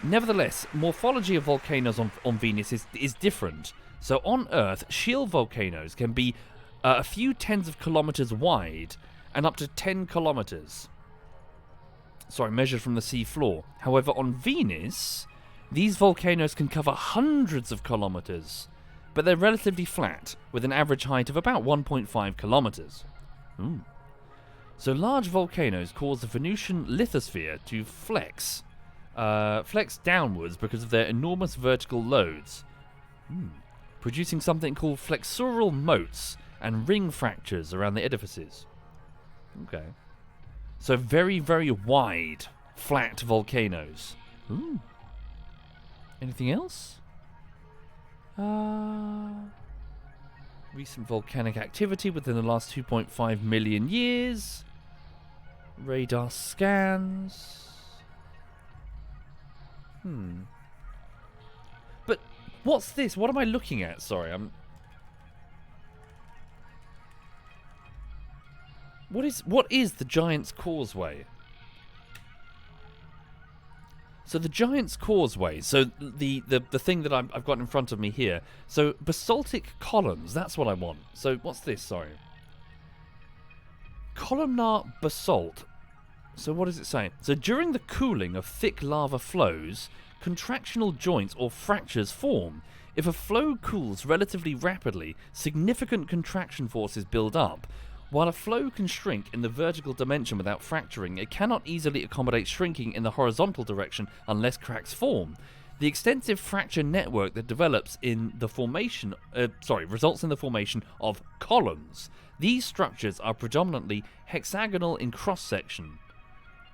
Nevertheless, morphology of volcanoes on Venus is different. So on Earth, shield volcanoes can be a few tens of kilometers wide and up to 10 kilometers. Measured from the sea floor. However, on Venus, these volcanoes can cover hundreds of kilometers, but they're relatively flat, with an average height of about 1.5 kilometers. So large volcanoes cause the Venusian lithosphere to flex downwards because of their enormous vertical loads, producing something called flexural moats and ring fractures around the edifices. Okay. So very, very wide, flat volcanoes. Anything else? Recent volcanic activity within the last 2.5 million years. Radar scans. But what's this? What am I looking at? Sorry, What is the Giant's Causeway? So the Giant's Causeway, so the thing that I've got in front of me here. So basaltic columns, that's what I want. So what's this? Sorry. Columnar basalt. So what does it say? So during the cooling of thick lava flows, contractional joints or fractures form. If a flow cools relatively rapidly, significant contraction forces build up. While a flow can shrink in the vertical dimension without fracturing, it cannot easily accommodate shrinking in the horizontal direction unless cracks form. The extensive fracture network that develops in the formation, results in the formation of columns. These structures are predominantly hexagonal in cross-section.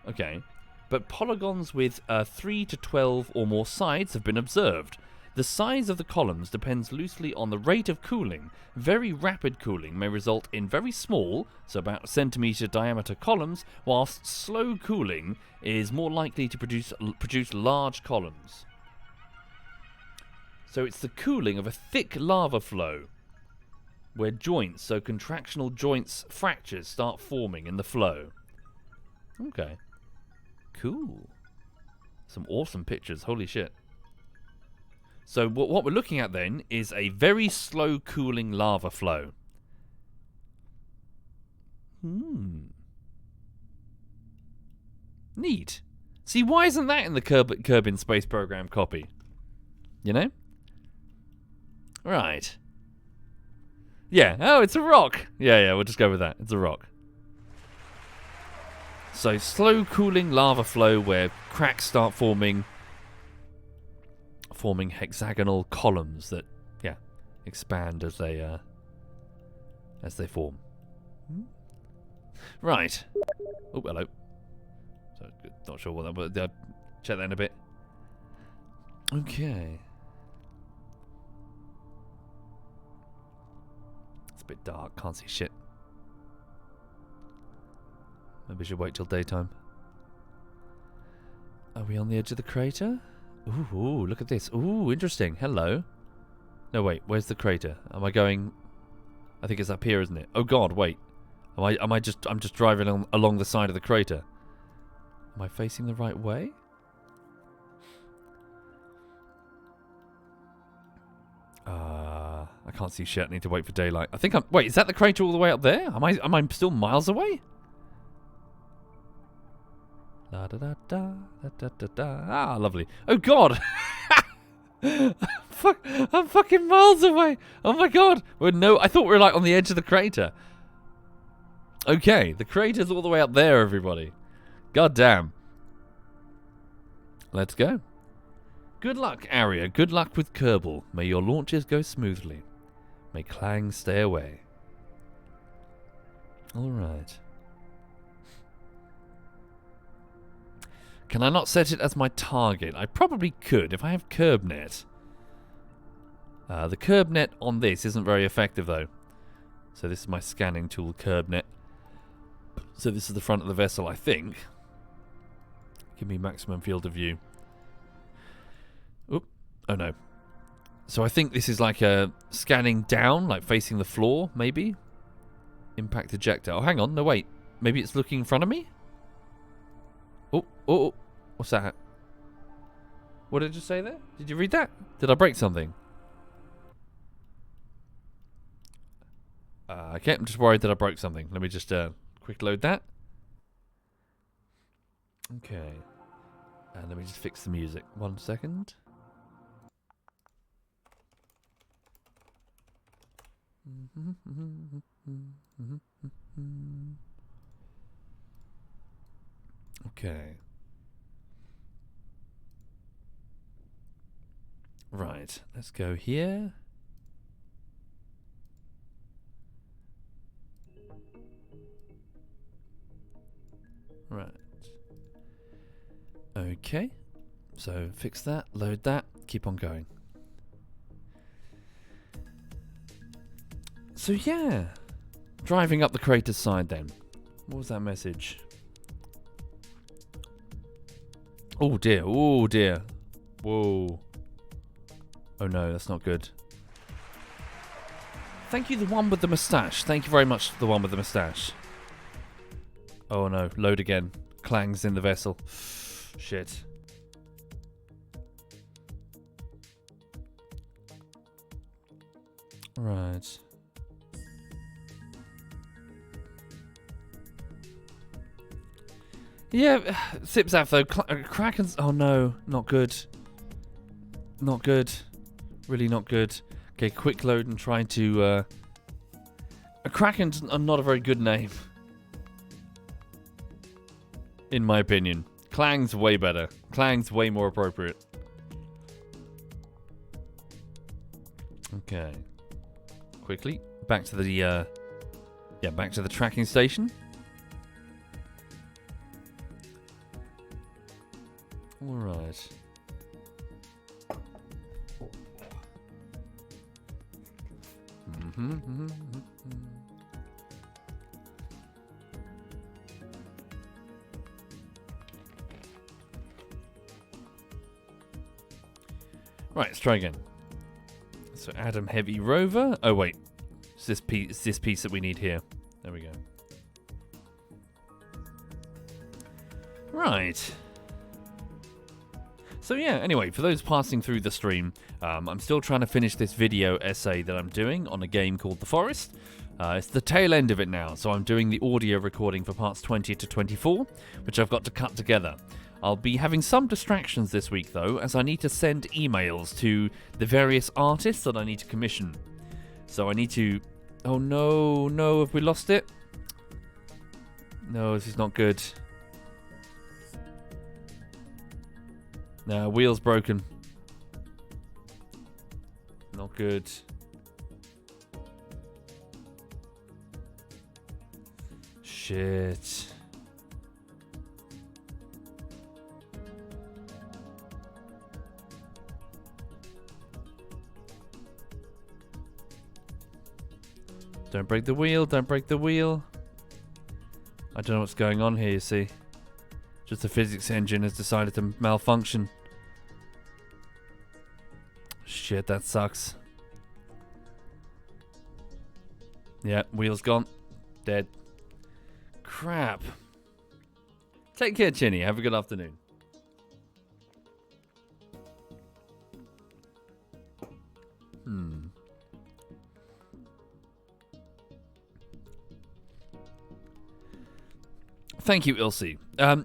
Okay. But polygons with 3 to 12 or more sides have been observed. The size of the columns depends loosely on the rate of cooling. Very rapid cooling may result in very small, so about a centimetre diameter columns, whilst slow cooling is more likely to produce large columns. So it's the cooling of a thick lava flow where joints, so contractional joints, fractures start forming in the flow. Okay. Cool. Some awesome pictures. Holy shit. So what we're looking at then is a very slow cooling lava flow. Neat. See, why isn't that in the Kerbin Space Program copy? You know? Right. Yeah. Oh, it's a rock. Yeah, we'll just go with that. It's a rock. So, slow cooling lava flow where cracks start forming hexagonal columns that, expand as they form. Right. Oh, hello. So, not sure what that was. I'll check that in a bit. Okay. It's a bit dark. Can't see shit. Maybe we should wait till daytime. Are we on the edge of the crater? Ooh, look at this. Ooh, interesting. Hello. No, wait. Where's the crater? Am I going... I think it's up here, isn't it? Oh, God, wait. I'm just driving along the side of the crater. Am I facing the right way? I can't see shit. I need to wait for daylight. I think I'm... Wait, is that the crater all the way up there? Am I still miles away? Da da da da da da da. Ah, lovely. Oh God! I'm fucking miles away. Oh my God! Well, no, I thought we were like on the edge of the crater. Okay, the crater's all the way up there, everybody. God damn. Let's go. Good luck, Aria. Good luck with Kerbal. May your launches go smoothly. May Clang stay away. All right. Can I not set it as my target? I probably could if I have KerbNet. The KerbNet on this isn't very effective though. So this is my scanning tool, KerbNet. So this is the front of the vessel, I think. Give me maximum field of view. Oop. Oh no. So I think this is like a scanning down, like facing the floor, maybe? Impact ejector. Oh, hang on. No, wait. Maybe it's looking in front of me? Oh. What's that? What did it just say there? Did you read that? Did I break something? Okay, I'm just worried that I broke something. Let me just quick load that. Okay. And let me just fix the music. 1 second. Okay. Right, let's go here. Right. Okay. So fix that, load that, keep on going. So yeah. Driving up the crater's side then. What was that message? Oh dear, oh dear. Whoa. Oh no, that's not good. Thank you, the one with the moustache. Thank you very much, the one with the moustache. Oh no, load again. Clangs in the vessel. Shit. Right. Yeah, Sipzaf though. Kraken's... Oh no, not good. Not good. Really not good. Okay, quick load and try to... A Kraken's not a very good name. In my opinion. Clang's way better. Clang's way more appropriate. Okay. Quickly. Back to the, back to the tracking station. Alright. Right, let's try again. So Adam Heavy Rover. Oh wait, it's this piece that we need here. There we go. Right. So yeah, anyway, for those passing through the stream, I'm still trying to finish this video essay that I'm doing on a game called The Forest. It's the tail end of it now, so I'm doing the audio recording for parts 20 to 24, which I've got to cut together. I'll be having some distractions this week, though, as I need to send emails to the various artists that I need to commission. So I need to... Oh no, have we lost it? No, this is not good. No, wheel's broken. Not good. Shit. Don't break the wheel, don't break the wheel. I don't know what's going on here, you see. Just the physics engine has decided to malfunction. Shit, that sucks. Yeah, wheel's gone. Dead. Crap. Take care, Chinny. Have a good afternoon. Thank you, Ilse.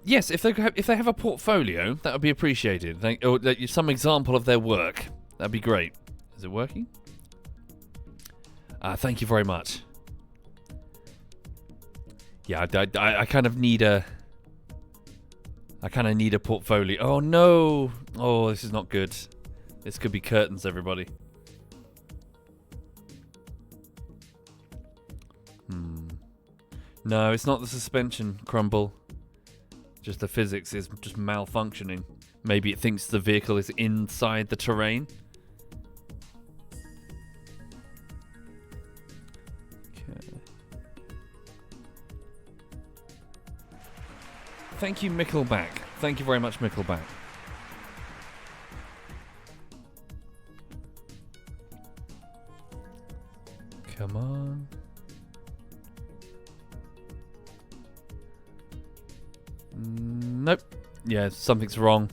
Yes, if they have a portfolio, that would be appreciated. Or some example of their work. That'd be great. Is it working? Thank you very much. Yeah, I kind of need a... I kind of need a portfolio. Oh, no! Oh, this is not good. This could be curtains, everybody. No, it's not the suspension crumble. Just the physics is just malfunctioning. Maybe it thinks the vehicle is inside the terrain. Okay. Thank you, Mickleback. Thank you very much, Mickleback. Come on. Nope. Yeah, something's wrong.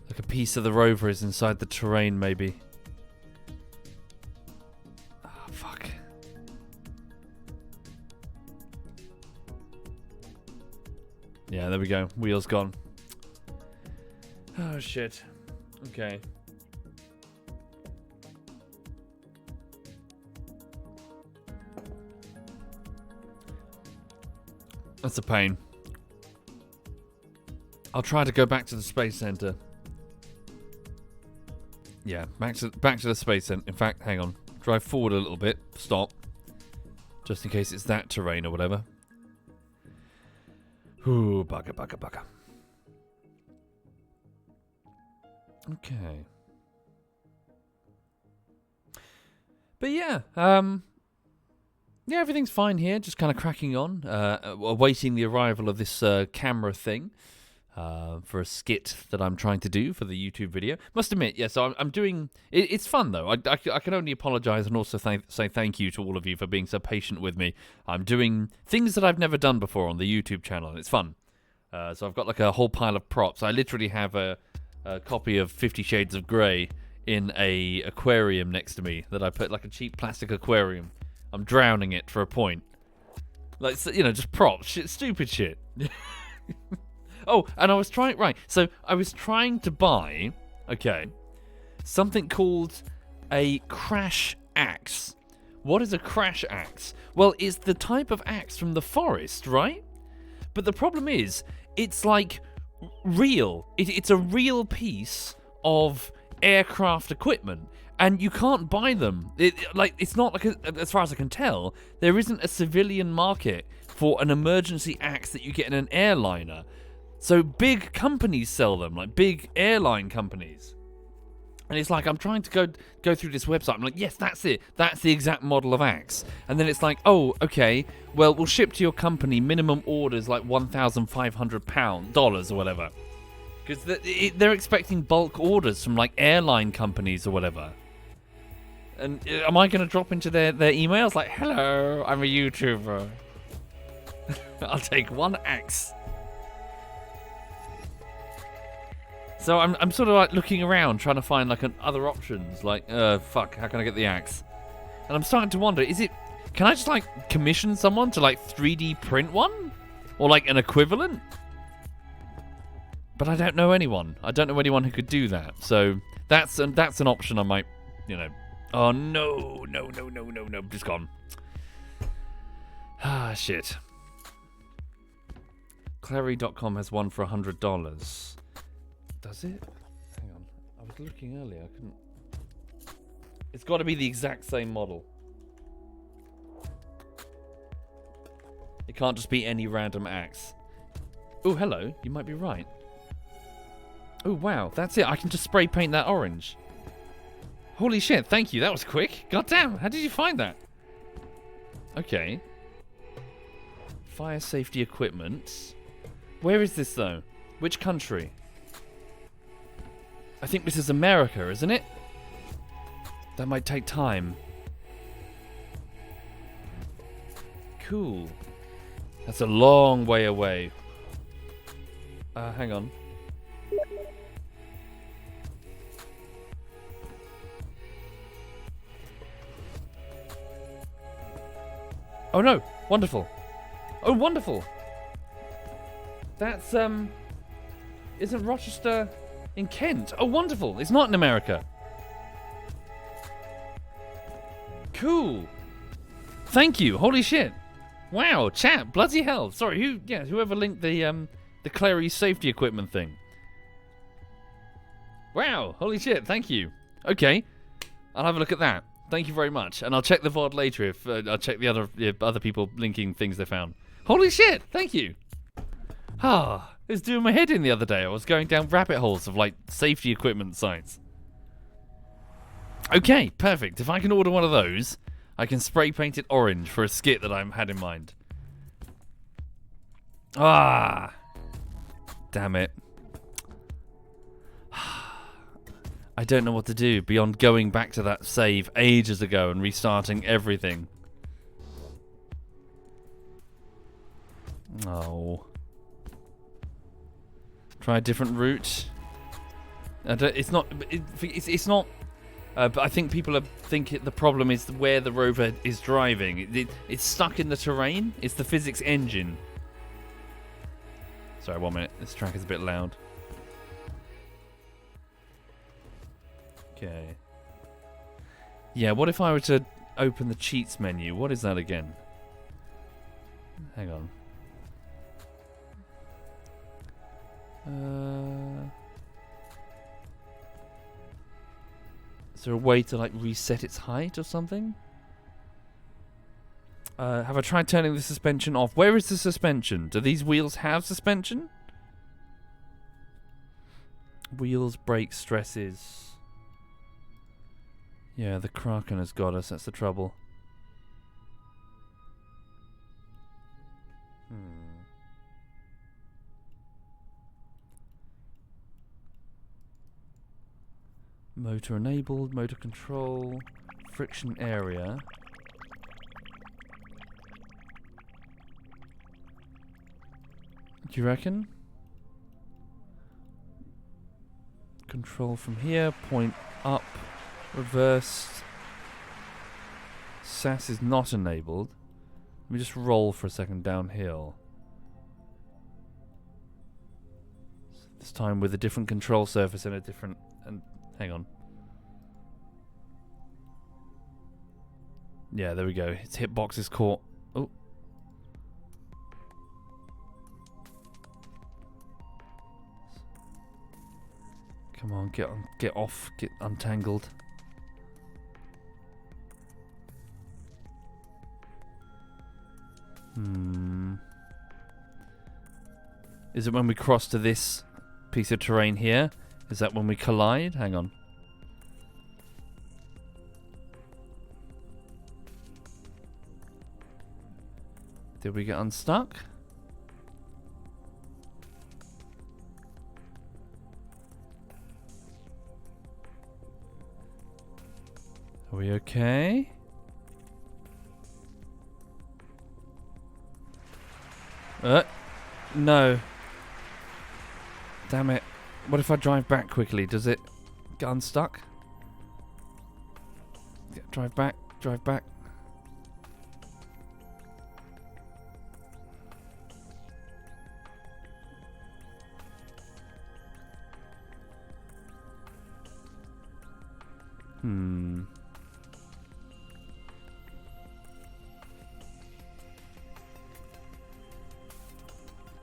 Like a piece of the rover is inside the terrain, maybe. Oh, fuck. Yeah, there we go. Wheel's gone. Oh, shit. Okay. That's a pain. I'll try to go back to the Space Center. Yeah, back to the Space Center. In fact, hang on. Drive forward a little bit. Stop. Just in case it's that terrain or whatever. Ooh, bugger. Okay. But yeah, yeah, everything's fine here. Just kind of cracking on. Awaiting the arrival of this camera thing. For a skit that I'm trying to do for the YouTube video. Must admit, yeah, so I'm doing... It's fun, though. I can only apologise and also say thank you to all of you for being so patient with me. I'm doing things that I've never done before on the YouTube channel, and it's fun. So I've got like a whole pile of props. I literally have a copy of 50 Shades of Grey in a aquarium next to me that I put, like a cheap plastic aquarium. I'm drowning it for a point. Like, you know, just props. Stupid shit. Oh, and I was trying... Right, so I was trying to buy, okay, something called a crash axe. What is a crash axe? Well, it's the type of axe from the forest, right? But the problem is, it's like real. It's a real piece of aircraft equipment. And you can't buy them. It's not like, as far as I can tell, there isn't a civilian market for an emergency axe that you get in an airliner. So big companies sell them, like big airline companies. And it's like, I'm trying to go through this website. I'm like, yes, that's it. That's the exact model of axe. And then it's like, oh, okay. Well, we'll ship to your company. Minimum orders like $1,500 or whatever. Because they're expecting bulk orders from like airline companies or whatever. And am I going to drop into their emails like, hello, I'm a YouTuber. I'll take one axe. So I'm sort of like looking around, trying to find like other options. Like, fuck, how can I get the axe? And I'm starting to wonder, can I just like commission someone to like 3D print one? Or like an equivalent? But I don't know anyone. I don't know anyone who could do that. So that's an option I might, Oh, no. Just gone. Ah, shit. Clary.com has one for $100. Does it? Hang on. I was looking earlier. I couldn't. It's got to be the exact same model. It can't just be any random axe. Oh, hello. You might be right. Oh, wow. That's it. I can just spray paint that orange. Holy shit. Thank you. That was quick. God damn. How did you find that? Okay. Fire safety equipment. Where is this, though? Which country? I think this is America, isn't it? That might take time. Cool. That's a long way away. Hang on. Oh no! Wonderful. Oh, wonderful. That's isn't Rochester in Kent? Oh, wonderful. It's not in America. Cool. Thank you. Holy shit. Wow, chat. Bloody hell. Sorry, whoever linked the Clary safety equipment thing. Wow, holy shit. Thank you. Okay. I'll have a look at that. Thank you very much. And I'll check the VOD later if I'll check the other people linking things they found. Holy shit. Thank you. It was doing my head in the other day. I was going down rabbit holes of like safety equipment sites. Okay, perfect. If I can order one of those, I can spray paint it orange for a skit that I had in mind. Damn it. I don't know what to do beyond going back to that save ages ago and restarting everything. Oh. Try a different route. It's not. But I think people think the problem is where the rover is driving. It's stuck in the terrain. It's the physics engine. Sorry, 1 minute. This track is a bit loud. Okay. Yeah, what if I were to open the cheats menu? What is that again? Hang on. Is there a way to like reset its height or something? Have I tried turning the suspension off? Where is the suspension? Do these wheels have suspension? Wheels, brakes, stresses. Yeah, the Kraken has got us. That's the trouble. Motor enabled, motor control, friction area. Do you reckon? Control from here, point up, reversed. SAS is not enabled. Let me just roll for a second downhill. This time with a different control surface and a different... hang on. Yeah, there we go. Its hitbox is caught. Oh. Come on, get off, get untangled. Is it when we cross to this piece of terrain here? Is that when we collide? Hang on. Did we get unstuck? Are we okay? No. Damn it. What if I drive back quickly? Does it get unstuck? Yeah, drive back, drive back.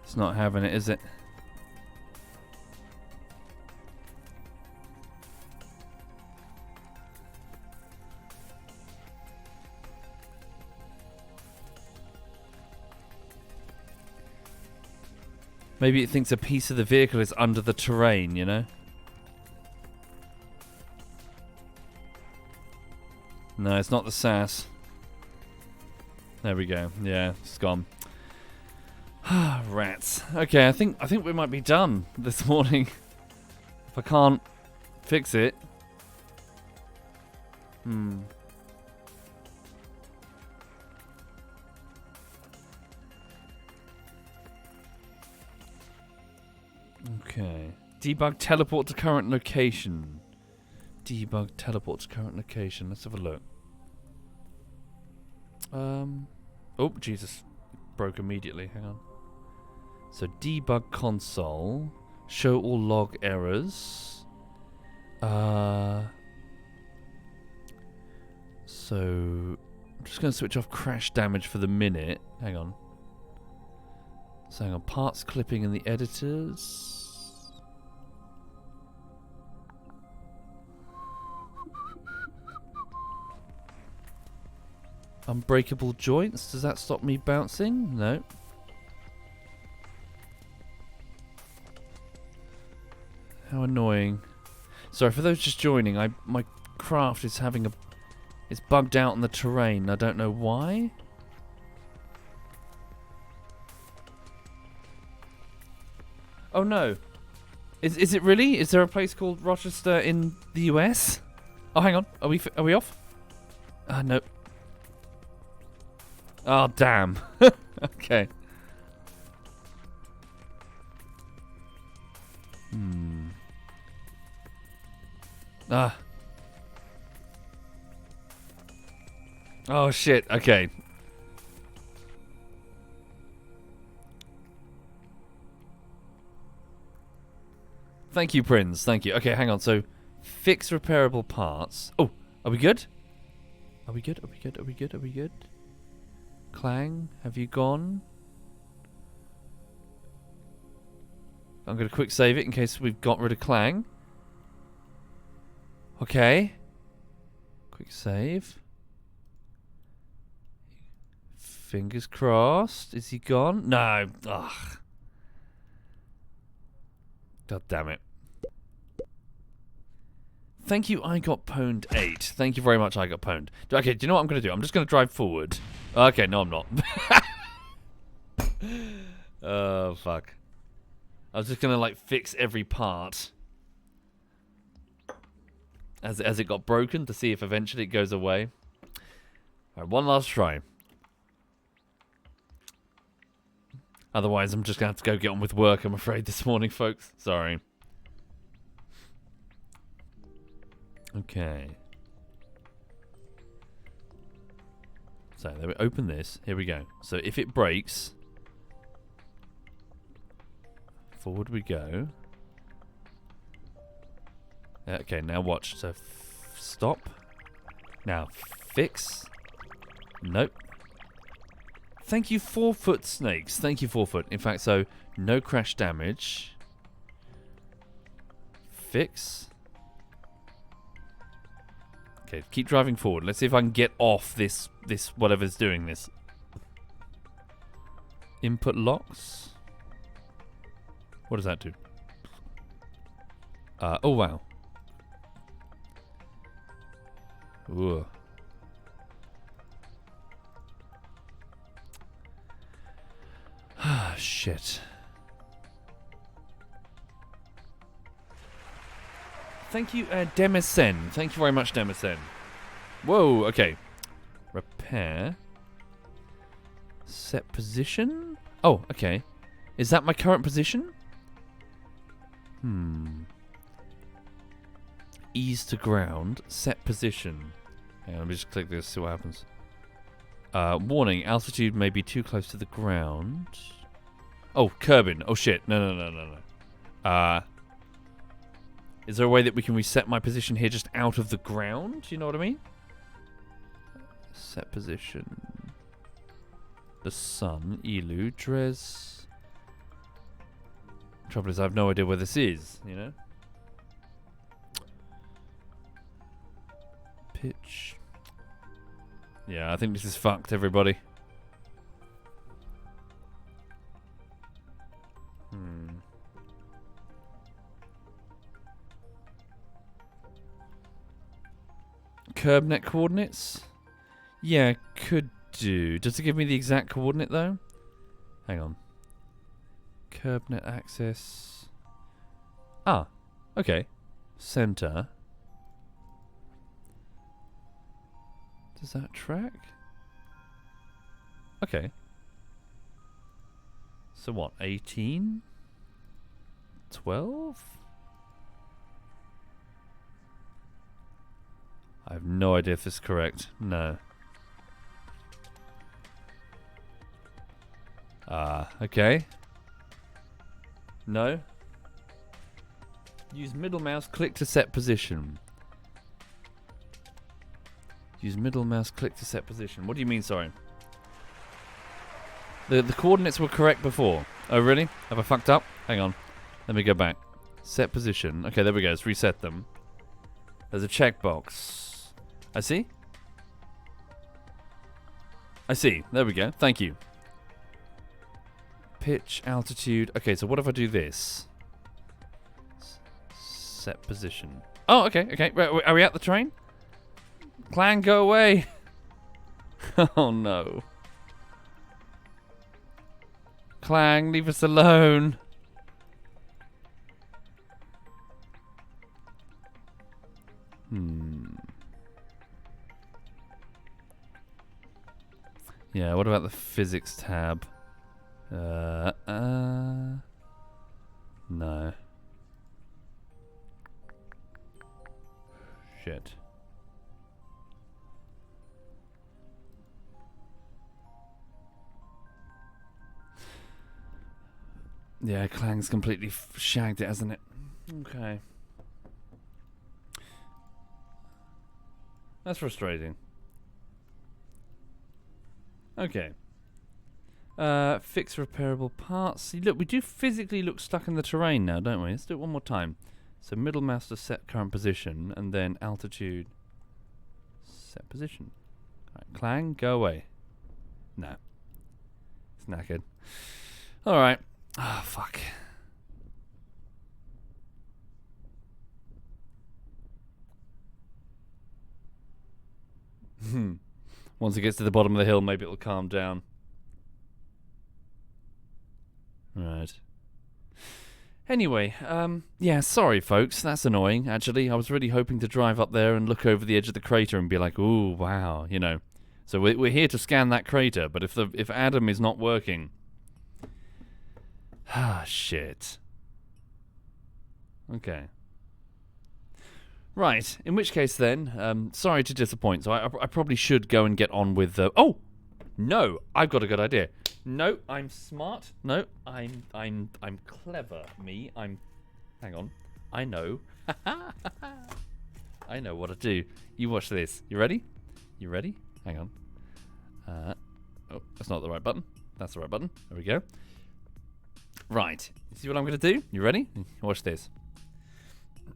It's not having it, is it? Maybe it thinks a piece of the vehicle is under the terrain, you know? No, it's not the SAS. There we go. Yeah, it's gone. Rats. Okay, I think we might be done this morning. If I can't fix it. Okay. Debug teleport to current location. Debug teleport to current location. Let's have a look. Oh, Jesus. Broke immediately. Hang on. So debug console. Show all log errors. So I'm just going to switch off crash damage for the minute. Hang on. So hang on. Parts clipping in the editors. Unbreakable joints. Does that stop me bouncing? No. How annoying. Sorry for those just joining. My craft is having it's bugged out on the terrain. I don't know why. Oh no. Is it really? Is there a place called Rochester in the US? Oh, hang on. Are we off? No. Oh, damn. Okay. Oh, shit. Okay. Thank you, Prince. Thank you. Okay, hang on. So, fix repairable parts. Oh, are we good? Are we good? Are we good? Are we good? Are we good? Clang, have you gone? I'm going to quick save it in case we've got rid of Clang. Okay. Quick save. Fingers crossed. Is he gone? No. Ugh. God damn it. Thank you, I got pwned 8. Thank you very much, I got pwned. Okay, do you know what I'm going to do? I'm just going to drive forward. Okay, no, I'm not. Oh, fuck. I was just going to, like, fix every part as it got broken to see if eventually it goes away. Alright, one last try. Otherwise, I'm just going to have to go get on with work, I'm afraid, this morning, folks. Sorry. Okay. So, then we open this. Here we go. So, if it breaks, forward we go. Okay, now watch. So, stop. Now, fix. Nope. Thank you, 4-foot snakes. Thank you, 4-foot. In fact, so, no crash damage. Fix. Okay, keep driving forward. Let's see if I can get off this whatever's doing this. Input locks. What does that do? Oh wow. Ooh. Ah, shit. Thank you, Demisen. Thank you very much, Demisen. Whoa, okay. Repair. Set position? Oh, okay. Is that my current position? Ease to ground. Set position. Hang on, let me just click this, see what happens. Warning, altitude may be too close to the ground. Oh, curbing. Oh shit. No. Is there a way that we can reset my position here just out of the ground? You know what I mean? Set position. The sun. Elu. Dres. Trouble is I have no idea where this is, you know? Pitch. Yeah, I think this is fucked, everybody. Curb net coordinates? Yeah, could do. Does it give me the exact coordinate, though? Hang on. Curb net access. Ah, okay. Center. Does that track? Okay. So what, 18? 12? I have no idea if this is correct. No. Okay. No. Use middle mouse click to set position. Use middle mouse click to set position. What do you mean, sorry? The coordinates were correct before. Oh, really? Have I fucked up? Hang on. Let me go back. Set position. Okay, there we go. Let's reset them. There's a checkbox. I see. I see. There we go. Thank you. Pitch, altitude. Okay, so what if I do this? Set position. Oh, okay, okay. Are we at the train? Clan, go away. Oh, no. Clang, leave us alone. Yeah, what about the physics tab? No. Shit. Yeah, Clang's completely shagged it, hasn't it? Okay. That's frustrating. Okay. Fix repairable parts. See, look, we do physically look stuck in the terrain now, don't we? Let's do it one more time. So middle mouse to set current position, and then altitude set position. Alright, Clang, go away. No. It's knackered. Alright. Ah, oh, fuck. Once it gets to the bottom of the hill, maybe it'll calm down. Right. Anyway, yeah, sorry folks, that's annoying, actually. I was really hoping to drive up there and look over the edge of the crater and be like, ooh, wow, you know. So we're here to scan that crater, but if Adam is not working... Ah, shit. Okay. Right, in which case then, sorry to disappoint, so I probably should go and get on with the... Oh! No, I've got a good idea. No, I'm smart. No, I'm clever. Me, hang on. I know. I know what to do. You watch this. You ready? You ready? Hang on. Oh, that's not the right button. That's the right button. There we go. Right. You see what I'm going to do? You ready? Watch this.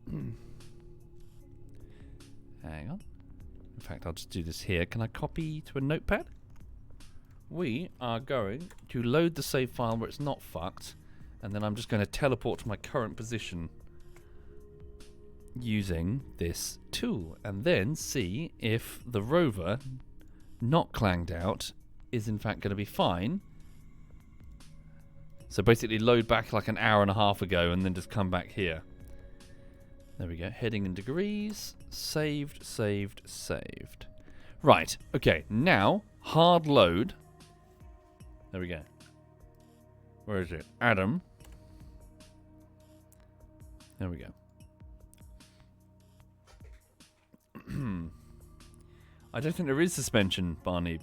Hang on. In fact, I'll just do this here. Can I copy to a notepad? we are going to load the save file where it's not fucked, and then I'm just going to teleport to my current position using this tool, and then see if the rover, not clanged out, is in fact going to be fine. So basically load back like an hour and a half ago and then just come back here. There we go. Heading in degrees. Saved, saved, saved. Right. Okay. Now, hard load. There we go. Where is it? Adam. There we go. I don't think there is suspension, Barney.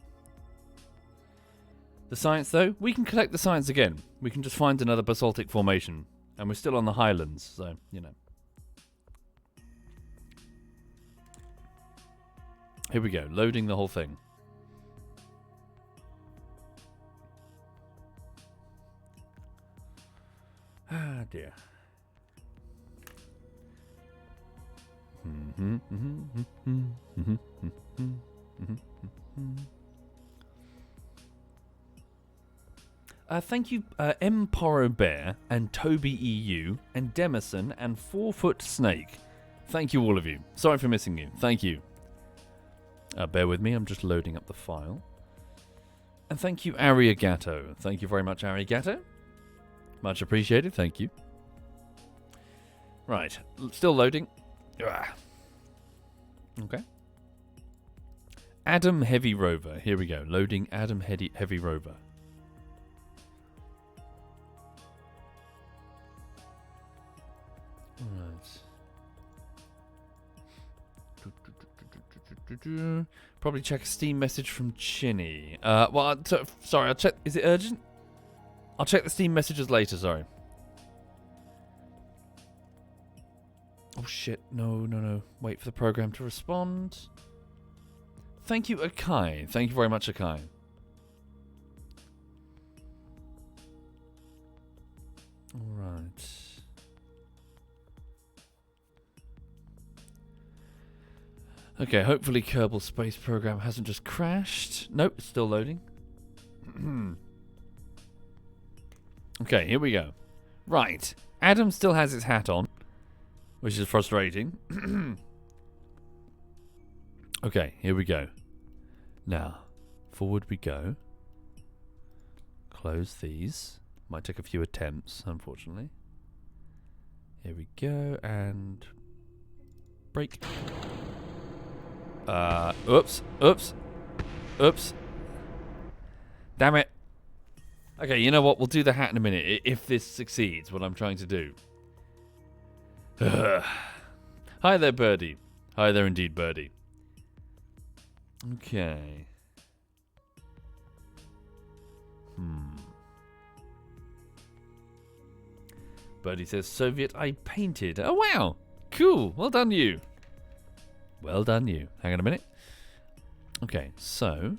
The science, though, we can collect the science again. We can just find another basaltic formation. And we're still on the highlands, so, you know. Here we go, loading the whole thing. Ah, dear. Thank you, Emporo Bear and Toby EU and Demison and 4-Foot Snake. Thank you, all of you. Sorry for missing you. Thank you. Bear with me, I'm just loading up the file. And thank you, Ariagato. Thank you very much, Ariagato. Much appreciated, thank you. Right, still loading. Okay. Adam Heavy Rover. Here we go. Loading Adam Heavy Rover. Right. Probably check a Steam message from Chinny. Well, sorry, I'll check. Is it urgent? I'll check the Steam messages later, sorry. Oh shit, no. Wait for the program to respond. Thank you, Akai. Thank you very much, Akai. Alright. Okay, hopefully Kerbal Space Program hasn't just crashed. Nope, it's still loading. Okay, here we go. Right, Adam still has his hat on, which is frustrating. Okay, here we go. Now, forward we go. Close these. Might take a few attempts, unfortunately. Here we go, and brake. Oops. Damn it. Okay, you know what? We'll do the hat in a minute, if this succeeds, what I'm trying to do. Hi there, Birdie. Hi there indeed, Birdie. Okay. Birdie says, Soviet I painted. Oh, wow. Cool. Well done, you. Well done, you. Hang on a minute. Okay, so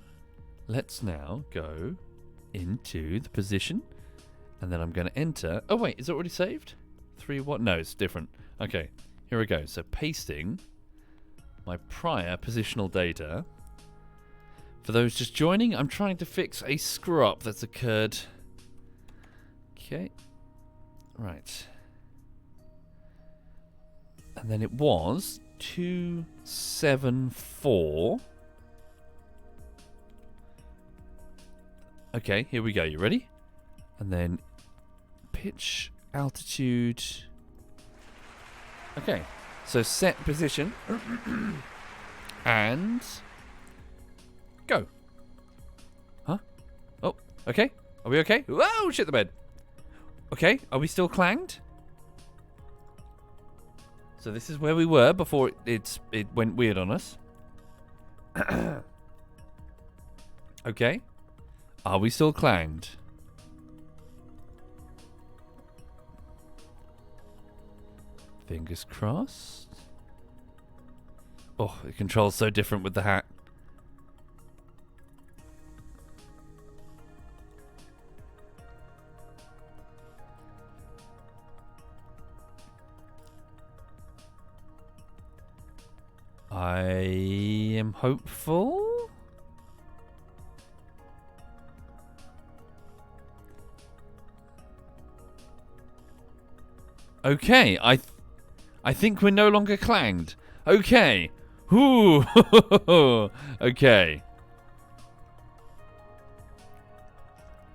let's now go into the position, and then I'm going to enter. Oh, wait, is it already saved? 3 what? No, it's different. Okay, here we go. So pasting my prior positional data. For those just joining, I'm trying to fix a screw-up that's occurred. Okay. Right. And then it was 274. Okay, here we go. You ready? And then pitch, altitude. Okay, so set position and go. Huh? Oh, okay. Are we okay? Whoa, shit the bed. Okay, are we still clanged? So this is where we were before it went weird on us. Okay. Are we still clanged? Fingers crossed. Oh, the control's so different with the hat. I am hopeful. Okay, I think we're no longer clanged. Okay. Ooh. Okay.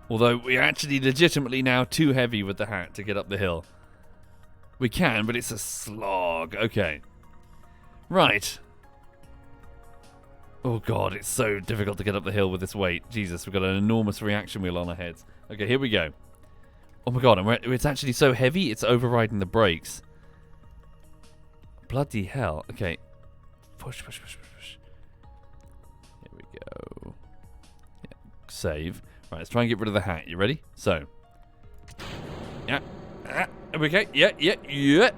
Although we're actually legitimately now too heavy with the hat to get up the hill. We can, but it's a slog. Okay. Right. Oh god, it's so difficult to get up the hill with this weight. Jesus, we've got an enormous reaction wheel on our heads. Okay, here we go. Oh my god, and it's actually so heavy, it's overriding the brakes. Bloody hell. Okay. Push, push, push, push, push. Here we go. Yeah, save. Right, let's try and get rid of the hat. You ready? So. Yeah. Here we go. Yeah, yeah, yeah.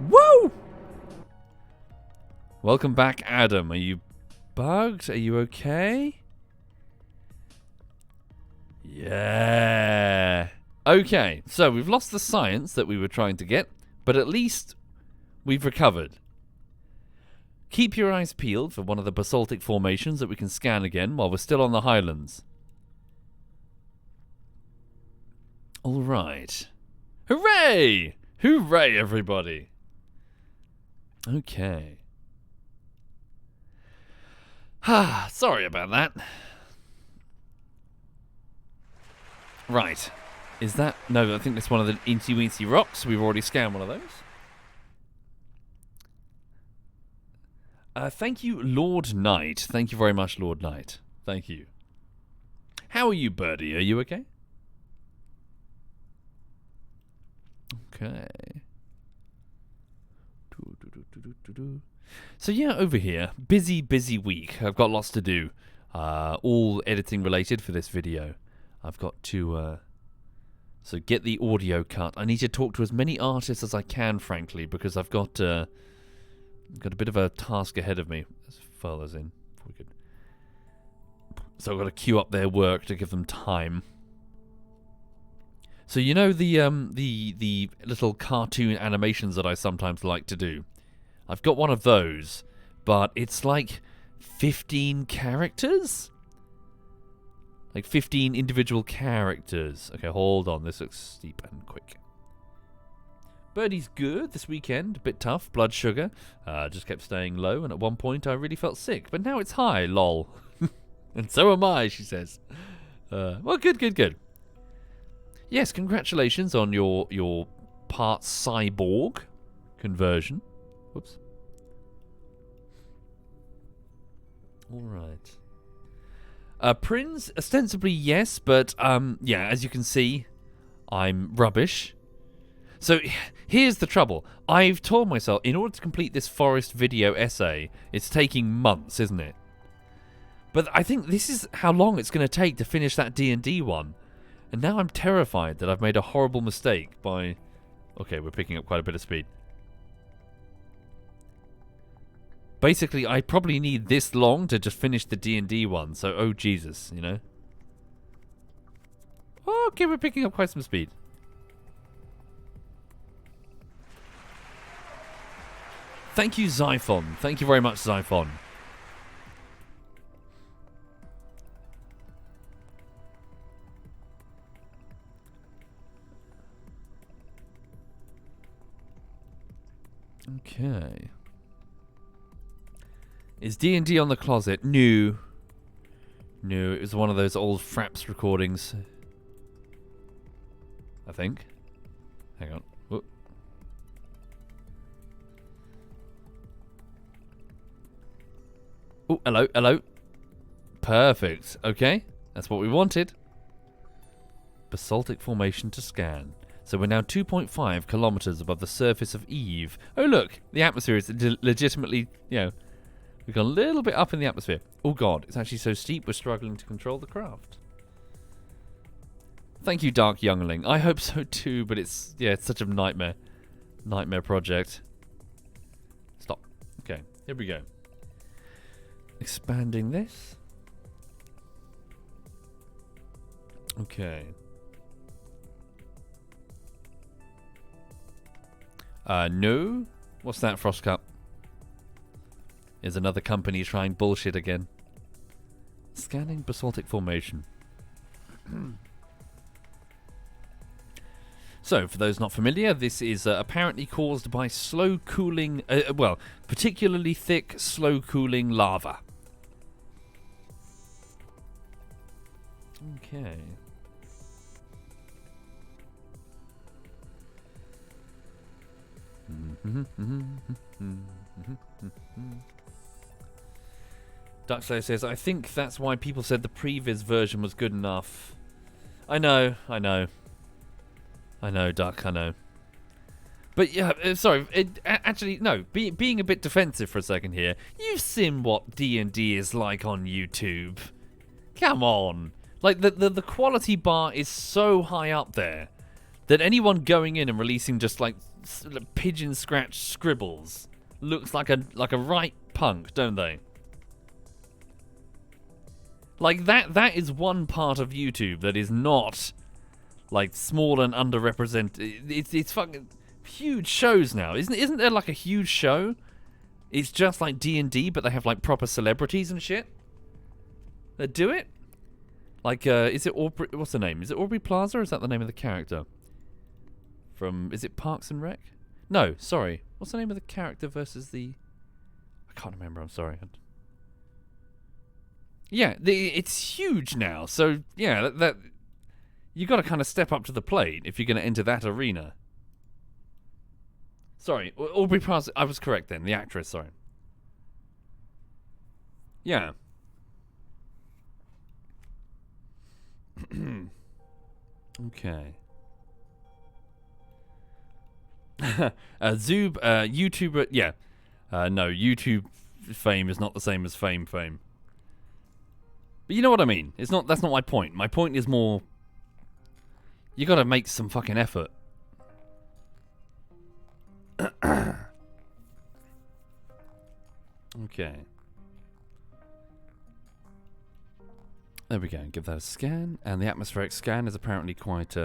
Woo! Welcome back, Adam. Are you bugged? Are you okay? Yeah. Okay, so we've lost the science that we were trying to get, but at least we've recovered. Keep your eyes peeled for one of the basaltic formations that we can scan again while we're still on the highlands. All right. Hooray! Hooray, everybody. Okay. Sorry about that. Right. Is that... No, I think that's one of the incy-weensy rocks. We've already scanned one of those. Thank you, Lord Knight. Thank you very much, Lord Knight. Thank you. How are you, Birdie? Are you okay? Okay. So yeah, over here, busy week. I've got lots to do. All editing related for this video. I've got to so get the audio cut. I need to talk to as many artists as I can, frankly, because I've got a bit of a task ahead of me. Let's file those in. So I've got to queue up their work to give them time. So you know the little cartoon animations that I sometimes like to do? I've got one of those, but it's like 15 characters? Like 15 individual characters. Okay, hold on. This looks steep and quick. Birdie's good this weekend. A bit tough. Blood sugar. Just kept staying low, and at one point I really felt sick. But now it's high, lol. And so am I, she says. Well, good. Yes, congratulations on your part cyborg conversion. Whoops. All right. Prince, ostensibly yes, but yeah, as you can see, I'm rubbish. So here's the trouble. I've told myself, in order to complete this forest video essay, it's taking months, isn't it? But I think this is how long it's going to take to finish that D&D one. And now I'm terrified that I've made a horrible mistake by... Okay, we're picking up quite a bit of speed. Basically, I probably need this long to just finish the D&D one, so oh Jesus, you know? Okay, we're picking up quite some speed. Thank you, Zyphon. Thank you very much, Zyphon. Okay. Is D&D on the closet? No. No, it was one of those old Fraps recordings. I think. Hang on. Whoop. Oh, hello. Perfect. Okay, that's what we wanted. Basaltic formation to scan. So we're now 2.5 kilometers above the surface of Eve. Oh look, the atmosphere is legitimately, you know, we've gone a little bit up in the atmosphere. Oh god, it's actually so steep we're struggling to control the craft. Thank you, Dark Youngling. I hope so too, but it's, yeah, it's such a nightmare project. Stop. Okay, here we go. Expanding this. Okay. No. What's that, Frostcup? Is another company trying bullshit again. Scanning basaltic formation. So, for those not familiar, this is apparently caused by slow cooling, well, particularly thick, slow cooling lava. Okay. Duckslayer says, I think that's why people said the previs version was good enough. I know, Duck, I know. But yeah, sorry, actually, no, being a bit defensive for a second here, you've seen what D&D is like on YouTube. Come on. Like, the quality bar is so high up there that anyone going in and releasing just, like, pigeon scratch scribbles looks like a right punk, don't they? Like, that is one part of YouTube that is not, like, small and underrepresented. It's fucking huge shows now. Isn't there, like, a huge show? It's just like D&D, but they have, like, proper celebrities and shit that do it? Like, is it Aubrey... What's the name? Is it Aubrey Plaza, or is that the name of the character? From... Is it Parks and Rec? No, sorry. What's the name of the character versus the... I can't remember, I'm sorry. Yeah, it's huge now, so, yeah, that you got to kind of step up to the plate if you're going to enter that arena. Sorry, Aubrey Plaza... I was correct then, the actress, sorry. Yeah. Okay. Zoob, YouTuber, yeah. No, YouTube fame is not the same as fame. But you know what I mean. That's not my point. My point is more, you gotta make some fucking effort. Okay. There we go, give that a scan. And the atmospheric scan is apparently quite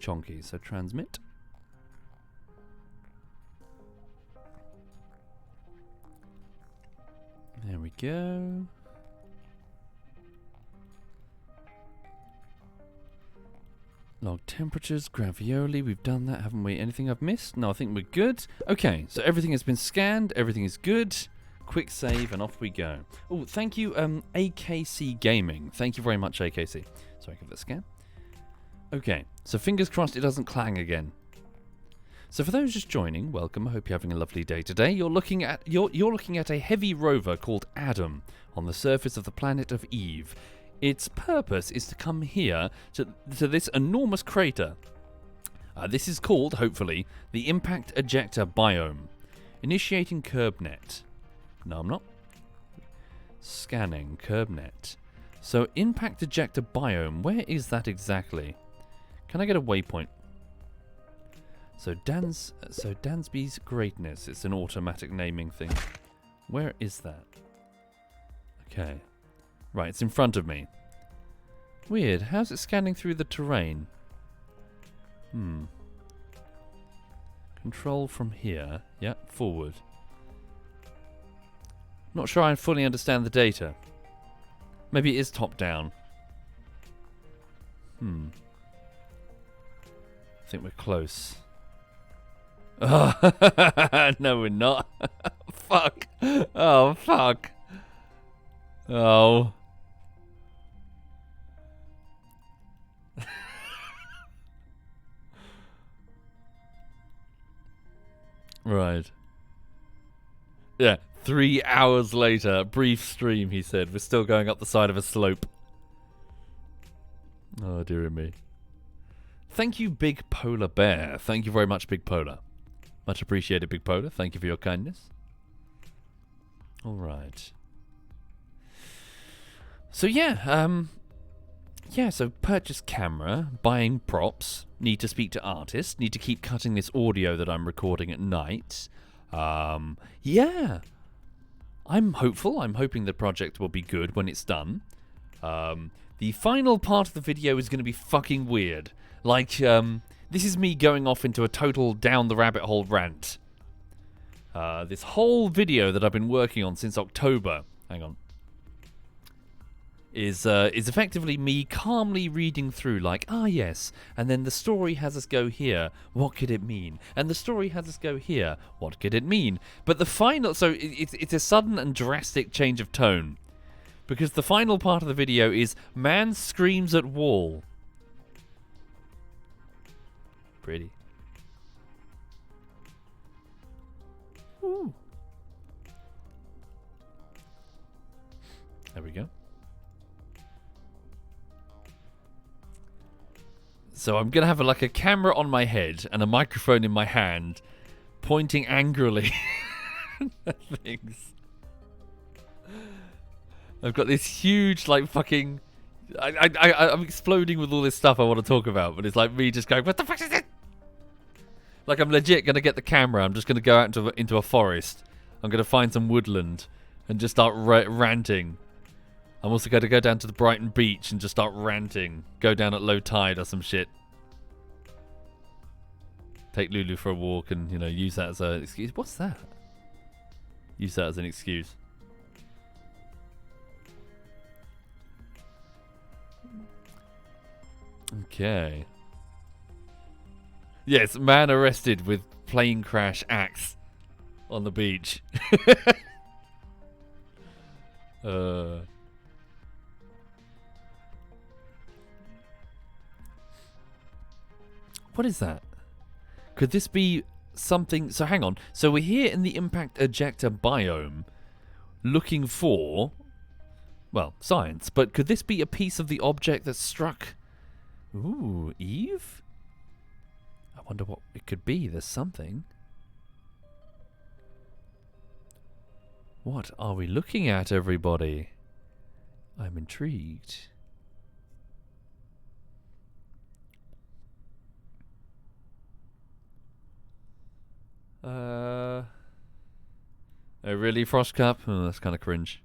chonky, so transmit. There we go. Log temperatures, gravioli, we've done that, haven't we? Anything I've missed? No, I think we're good. Okay, so everything has been scanned, everything is good. Quick save and off we go. Oh, thank you, AKC Gaming. Thank you very much, AKC. Sorry, give that a scan. Okay, so fingers crossed it doesn't clang again. So for those just joining, welcome. I hope you're having a lovely day today. You're looking at a heavy rover called Adam on the surface of the planet of Eve. Its purpose is to come here to this enormous crater. This is called, hopefully, the Impact Ejector Biome. Initiating CurbNet. No, I'm not. Scanning CurbNet. So, Impact Ejector Biome, where is that exactly? Can I get a waypoint? So, Dansby's Greatness. It's an automatic naming thing. Where is that? Okay. Right, it's in front of me. Weird. How's it scanning through the terrain? Control from here. Yep, forward. Not sure I fully understand the data. Maybe it is top down. I think we're close. No, we're not. Fuck. Oh, fuck. Oh. Right. Yeah, 3 hours later, brief stream, he said. We're still going up the side of a slope. Oh, dearie me. Thank you, Big Polar Bear. Thank you very much, Big Polar. Much appreciated, Big Polar. Thank you for your kindness. All right. So, yeah, so purchase camera, buying props, need to speak to artists, need to keep cutting this audio that I'm recording at night. Yeah. I'm hopeful. I'm hoping the project will be good when it's done. The final part of the video is going to be fucking weird. Like, this is me going off into a total down the rabbit hole rant. This whole video that I've been working on since October. Hang on. is effectively me calmly reading through, like, ah, yes, and then the story has us go here. What could it mean? And the story has us go here. What could it mean? But the final, so it's a sudden and drastic change of tone, because the final part of the video is man screams at wall. Pretty. Ooh. There we go. So I'm gonna have like a camera on my head and a microphone in my hand, pointing angrily at things. I've got this huge, like, fucking... I'm exploding with all this stuff I want to talk about, but it's like me just going, what the fuck is it? Like, I'm legit gonna get the camera, I'm just gonna go out into a forest. I'm gonna find some woodland and just start ranting. I'm also going to go down to the Brighton beach and just start ranting. Go down at low tide or some shit. Take Lulu for a walk and, you know, use that as an excuse. What's that? Use that as an excuse. Okay. Yes, man arrested with plane crash axe on the beach. What is that? Could this be something... So hang on. So we're here in the impact ejector biome looking for... Well, science. But could this be a piece of the object that struck... Ooh, Eve? I wonder what it could be. There's something. What are we looking at, everybody? I'm intrigued. Oh, really, Frost Cup? Oh, that's kind of cringe.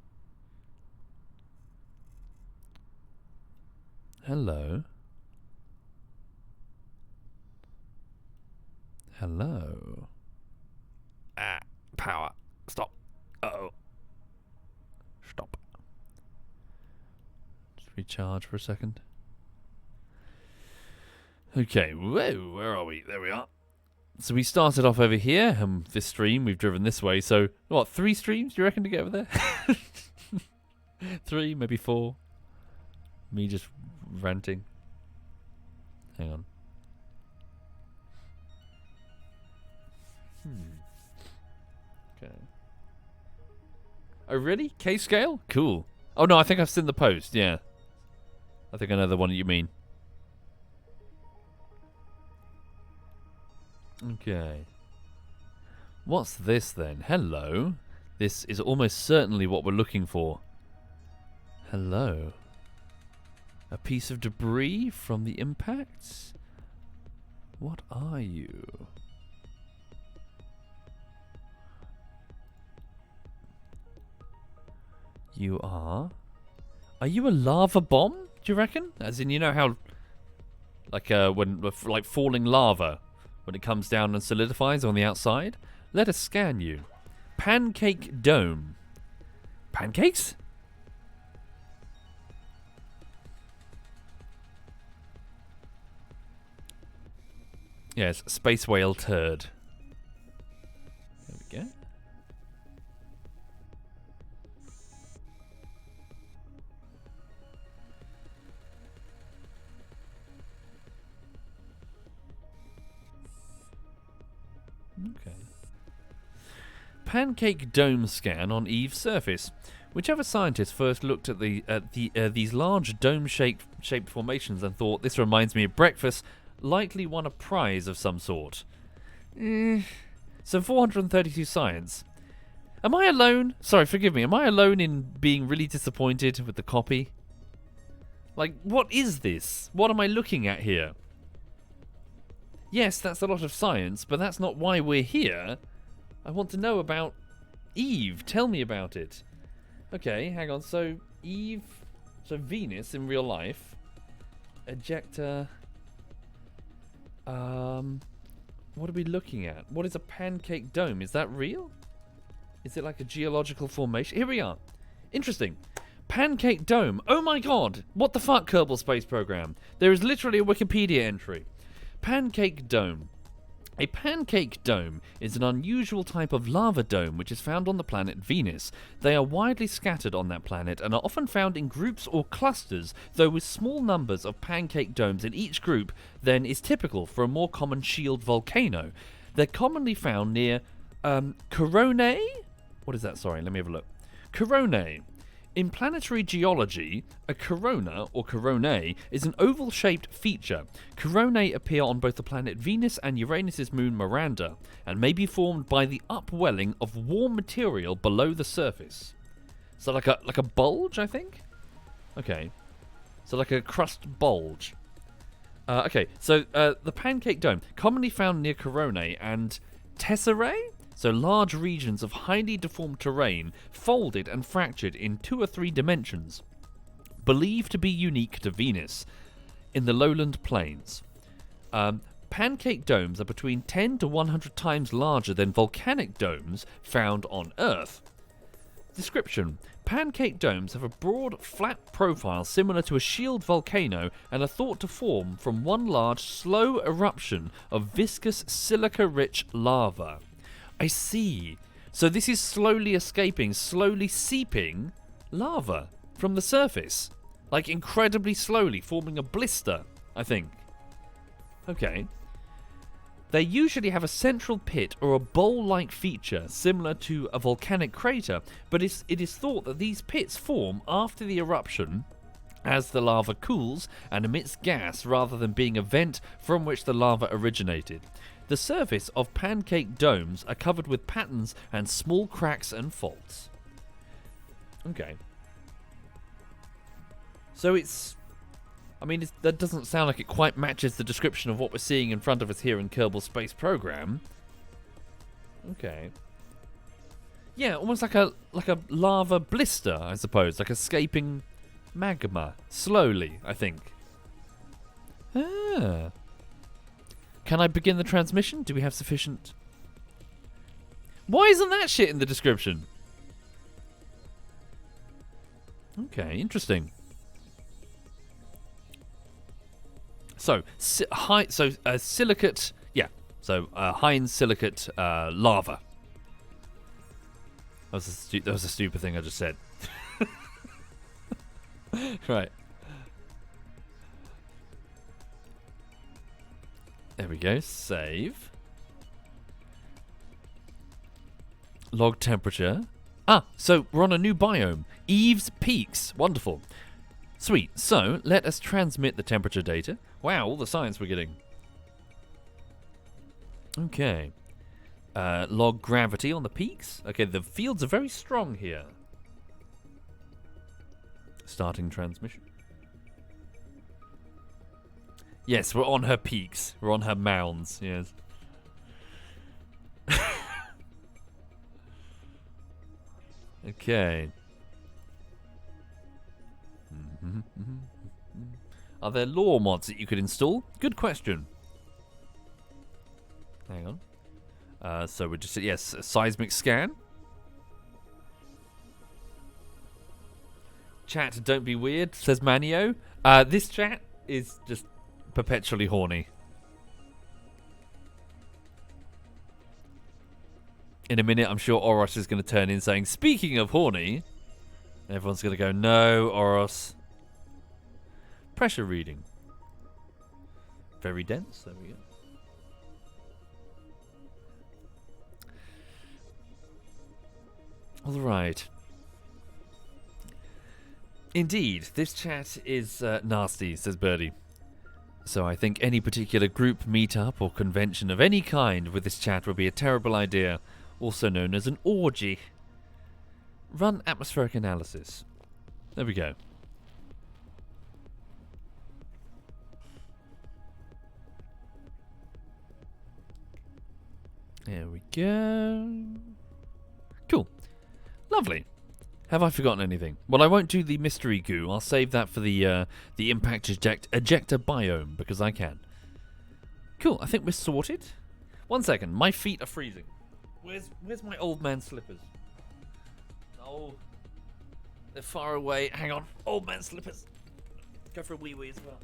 Hello. Hello. Ah, power. Stop. Uh-oh. Stop. Just recharge for a second. Okay, whoa, where are we? There we are. So we started off over here, and this stream, we've driven this way. So, what, 3 streams, do you reckon, to get over there? 3, maybe 4. Me just ranting. Hang on. Okay. Oh, really? K-scale? Cool. Oh, no, I think I've seen the post, yeah. I think I know the one that you mean. Okay. What's this then? Hello. This is almost certainly what we're looking for. Hello. A piece of debris from the impacts? What are you? You are? Are you a lava bomb, do you reckon? As in, you know how... Like, like falling lava... When it comes down and solidifies on the outside, let us scan you. Pancake dome. Pancakes? Yes, space whale turd. There we go. Okay. Pancake dome scan on Eve's surface. Whichever scientist first looked at these large dome-shaped formations and thought, this reminds me of breakfast, likely won a prize of some sort. So 432 science. Am I alone? Sorry, forgive me. Am I alone in being really disappointed with the copy? Like, what is this? What am I looking at here? Yes, that's a lot of science, but that's not why we're here. I want to know about Eve. Tell me about it. Okay, hang on. So, Eve... So, Venus in real life. Ejector... What are we looking at? What is a pancake dome? Is that real? Is it like a geological formation? Here we are. Interesting. Pancake Dome. Oh my god. What the fuck, Kerbal Space Program? There is literally a Wikipedia entry. Pancake Dome. A pancake dome is an unusual type of lava dome which is found on the planet Venus. They are widely scattered on that planet and are often found in groups or clusters, though with small numbers of pancake domes in each group than is typical for a more common shield volcano. They're commonly found near coronae? What is that? Sorry, let me have a look. Coronae. In planetary geology, a corona, or coronae, is an oval-shaped feature. Coronae appear on both the planet Venus and Uranus's moon Miranda, and may be formed by the upwelling of warm material below the surface. So like a bulge, I think? Okay. So like a crust bulge. Okay, so the pancake dome, commonly found near coronae and tesserae? So large regions of highly deformed terrain, folded and fractured in 2 or 3 dimensions, believed to be unique to Venus, in the lowland plains. Pancake domes are between 10 to 100 times larger than volcanic domes found on Earth. Description. Pancake domes have a broad, flat profile similar to a shield volcano and are thought to form from one large, slow eruption of viscous, silica-rich lava. I see. So this is slowly escaping, slowly seeping lava from the surface. Like incredibly slowly, forming a blister, I think. Okay. They usually have a central pit or a bowl-like feature, similar to a volcanic crater, but it is thought that these pits form after the eruption as the lava cools and emits gas rather than being a vent from which the lava originated. The surface of pancake domes are covered with patterns and small cracks and faults. Okay. So that doesn't sound like it quite matches the description of what we're seeing in front of us here in Kerbal Space Program. Okay. Yeah, almost like a lava blister, I suppose, like escaping magma slowly, I think. Ah. Can I begin the transmission? Do we have sufficient? Why isn't that shit in the description? Okay, interesting. So, silicate, yeah. So, high in silicate lava. That was a stupid thing I just said. Right. There we go. Save. Log temperature. So we're on a new biome. Eve's Peaks. Wonderful. Sweet. So let us transmit the temperature data. Wow, all the science we're getting. Okay. Log gravity on the peaks. Okay, the fields are very strong here. Starting transmission. Yes, we're on her peaks. We're on her mounds, yes. Okay. Are there lore mods that you could install? Good question. Hang on. So we're just, yes, a seismic scan. Chat, don't be weird, says Manio. This chat is just perpetually horny. In a minute, I'm sure Oros is going to turn in saying, speaking of horny, everyone's going to go, no, Oros. Pressure reading. Very dense. There we go. All right. Indeed, this chat is nasty, says Birdie. So I think any particular group meetup or convention of any kind with this chat would be a terrible idea, also known as an orgy. Run atmospheric analysis. There we go. There we go. Cool. Lovely. Have I forgotten anything? Well, I won't do the mystery goo. I'll save that for the impact ejector biome, because I can. Cool, I think we're sorted. 1 second, my feet are freezing. Where's my old man slippers? Oh, They're far away. Hang on. Old man slippers. Go for a wee-wee as well.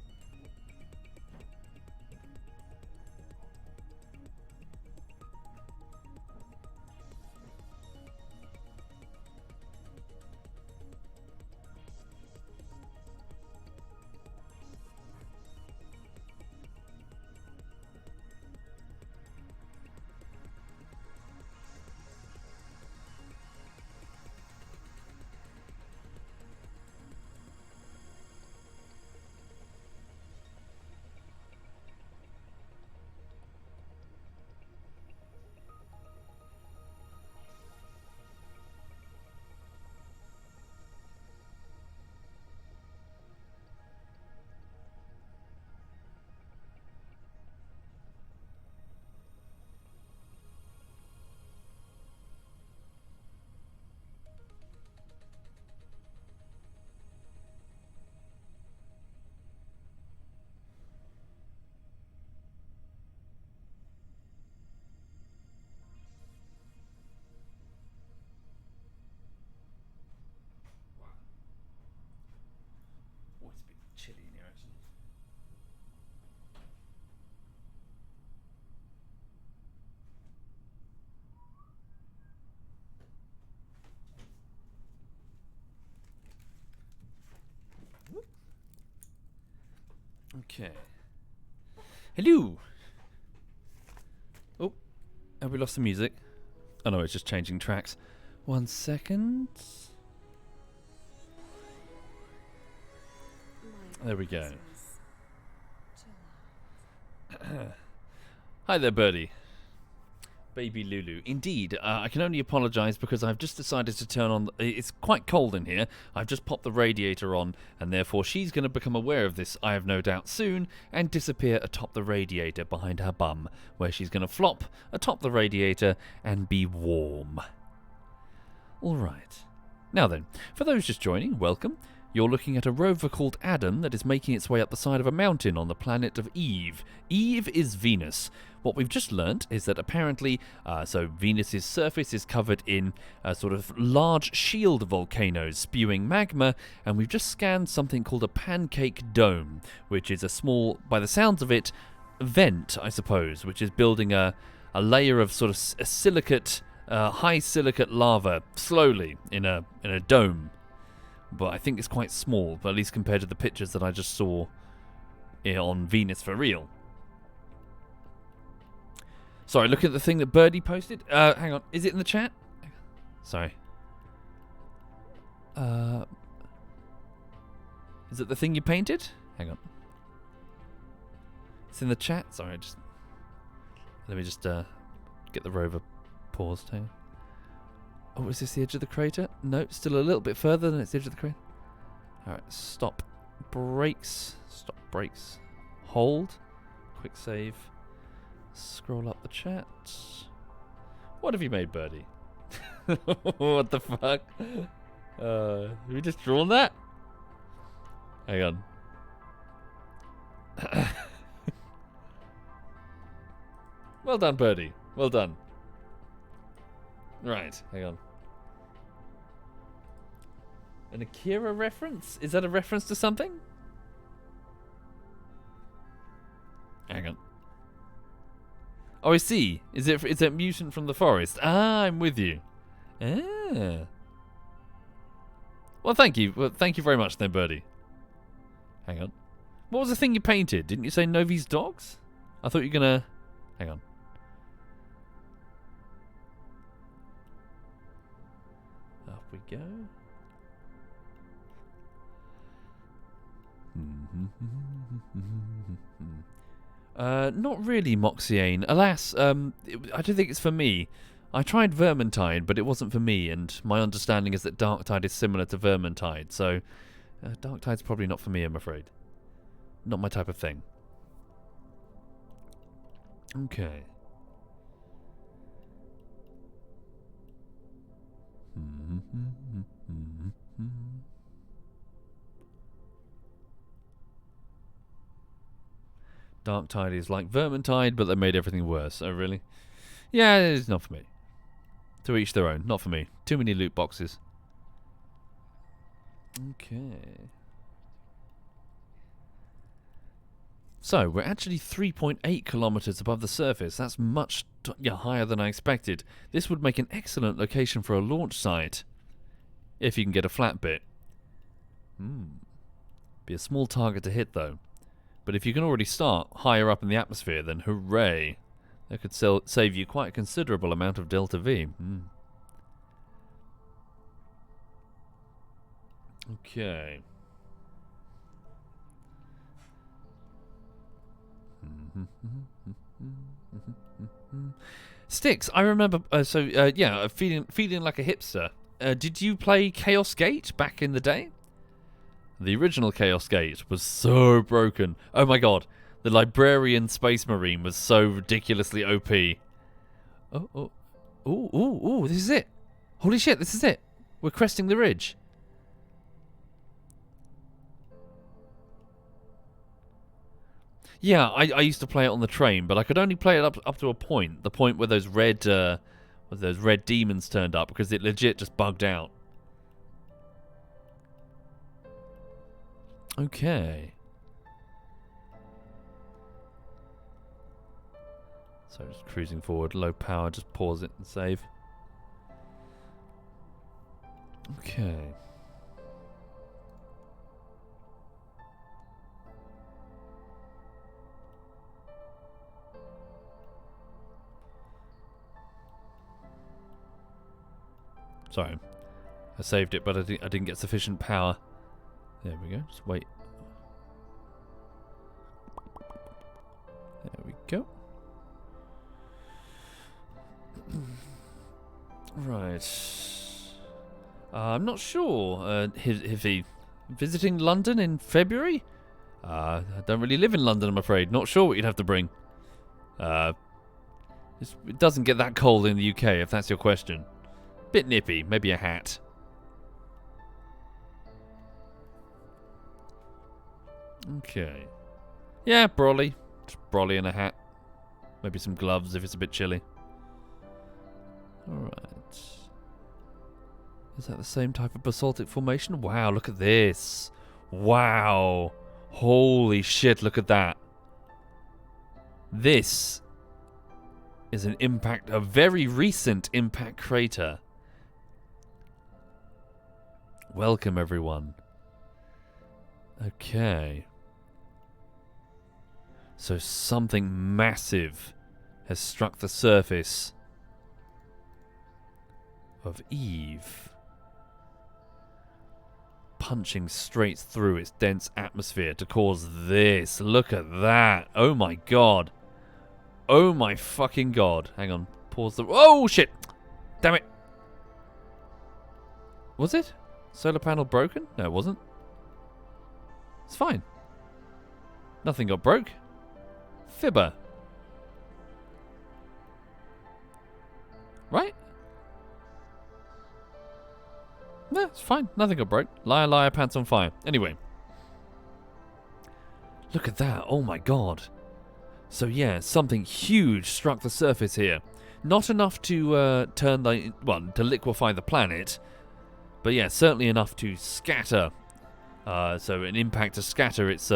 Oh, it's a bit chilly in here, actually. Okay. Hello. Oh, have we lost the music? Oh no, it's just changing tracks. 1 second. There we go. Hi there, Birdie. Baby Lulu. Indeed, I can only apologise because I've just decided to turn on... It's quite cold in here. I've just popped the radiator on, and therefore she's going to become aware of this, I have no doubt, soon, and disappear atop the radiator behind her bum, where she's going to flop atop the radiator and be warm. Alright. Now then, for those just joining, welcome. You're looking at a rover called Adam that is making its way up the side of a mountain on the planet of Eve. Eve is Venus. What we've just learnt is that apparently, so Venus's surface is covered in sort of large shield volcanoes spewing magma, and we've just scanned something called a pancake dome, which is a small, by the sounds of it, vent, I suppose, which is building a layer of sort of silicate, high silicate lava slowly in a dome. But I think it's quite small, at least compared to the pictures that I just saw on Venus for real. Sorry, look at the thing that Birdie posted. Hang on, is it in the chat? Sorry. Is it the thing you painted? Hang on. It's in the chat? Sorry, let me just get the rover paused. Hang on. Oh, is this the edge of the crater? No, still a little bit further than it's the edge of the crater. Alright, stop. Brakes. Stop brakes. Hold. Quick save. Scroll up the chat. What have you made, Birdie? What the fuck? Have we just drawn that? Hang on. Well done, Birdie. Well done. Right, hang on. An Akira reference? Is that a reference to something? Hang on. Oh, I see. Is it Mutant from the Forest? Ah, I'm with you. Ah. Well, thank you. Well, thank you very much then, Birdie. Hang on. What was the thing you painted? Didn't you say Novi's dogs? I thought you were gonna... Hang on. Up we go. Not really, Moxiane. Alas, I don't think it's for me. I tried Vermintide, but it wasn't for me, and my understanding is that Darktide is similar to Vermintide, so Darktide's probably not for me, I'm afraid. Not my type of thing. Okay. Darktide is like Vermintide, but they made everything worse. Oh, really? Yeah, it's not for me. To each their own. Not for me. Too many loot boxes. Okay. So, we're actually 3.8 kilometers above the surface. That's much higher than I expected. This would make an excellent location for a launch site. If you can get a flat bit. Be a small target to hit, though. But if you can already start higher up in the atmosphere, then hooray. That could save you quite a considerable amount of Delta V. Okay. Sticks, I remember, feeling like a hipster. Did you play Chaos Gate back in the day? The original Chaos Gate was so broken. Oh my god, the Librarian Space Marine was so ridiculously OP. Ooh, this is it. Holy shit, this is it. We're cresting the ridge. Yeah, I used to play it on the train, but I could only play it up to a point. The point where those red demons turned up, because it legit just bugged out. Okay. So just cruising forward, low power, just pause it and save. Okay. Sorry, I saved it, but I didn't get sufficient power. There we go, just wait. There we go. Right. I'm not sure if he visiting London in February? I don't really live in London, I'm afraid. Not sure what you'd have to bring. It doesn't get that cold in the UK, if that's your question. Bit nippy, maybe a hat. Okay. Yeah, brolly. Just brolly and a hat. Maybe some gloves if it's a bit chilly. Alright. Is that the same type of basaltic formation? Wow, look at this. Wow. Holy shit, look at that. This is a very recent impact crater. Welcome, everyone. Okay. So something massive has struck the surface of Eve, punching straight through its dense atmosphere to cause this. Look at that. Oh my god. Oh my fucking god. Hang on. Pause the... Oh shit. Damn it. Was it? Solar panel broken? No, it wasn't. It's fine. Nothing got broke. Fibber. Right? No, it's fine. Nothing got broke. Liar, liar, pants on fire. Anyway. Look at that. Oh my god. So yeah, something huge struck the surface here. Not enough to to liquefy the planet. But yeah, certainly enough to scatter. So an impact to scatter its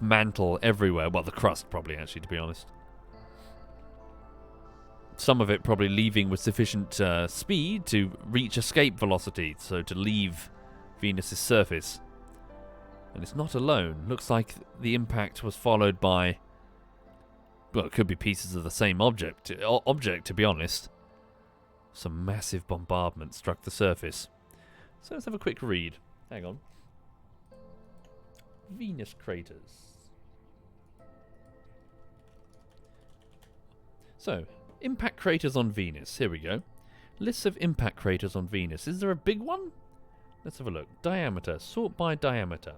mantle everywhere. Well, the crust probably, actually, to be honest. Some of it probably leaving with sufficient speed to reach escape velocity, so to leave Venus's surface. And it's not alone. Looks like the impact was followed by... Well, it could be pieces of the same object, to be honest. Some massive bombardment struck the surface. So let's have a quick read. Hang on. Venus craters. So, impact craters on Venus. Here we go. Lists of impact craters on Venus. Is there a big one? Let's have a look. Diameter. Sort by diameter.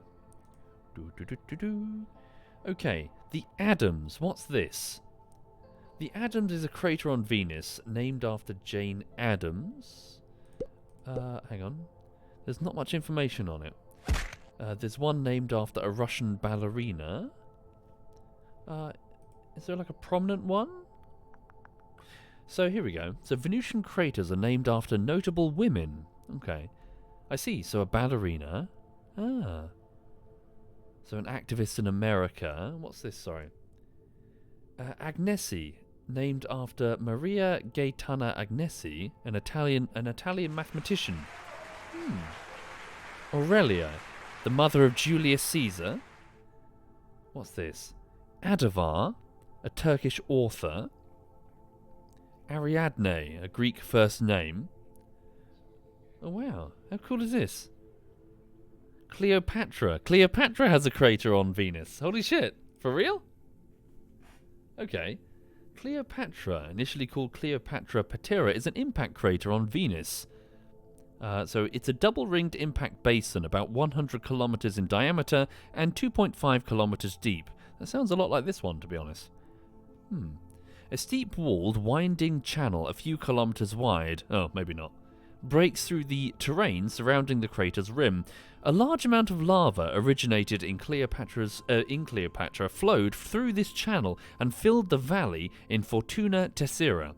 Okay. The Adams. What's this? The Adams is a crater on Venus named after Jane Addams. Hang on. There's not much information on it. There's one named after a Russian ballerina. Is there like a prominent one? So here we go. So Venusian craters are named after notable women. Okay. I see. So a ballerina. Ah. So an activist in America. What's this? Sorry. Agnesi, named after Maria Gaetana Agnesi, an Italian mathematician. Aurelia, the mother of Julius Caesar. What's this? Adavar, a Turkish author. Ariadne, a Greek first name. Oh wow, how cool is this? Cleopatra. Cleopatra has a crater on Venus. Holy shit, for real? Okay. Cleopatra, initially called Cleopatra Patera, is an impact crater on Venus. So it's a double-ringed impact basin, about 100 kilometers in diameter and 2.5 kilometers deep. That sounds a lot like this one, to be honest. A steep-walled, winding channel a few kilometers wide, oh, maybe not, breaks through the terrain surrounding the crater's rim. A large amount of lava originated in Cleopatra, flowed through this channel and filled the valley in Fortuna Tercera.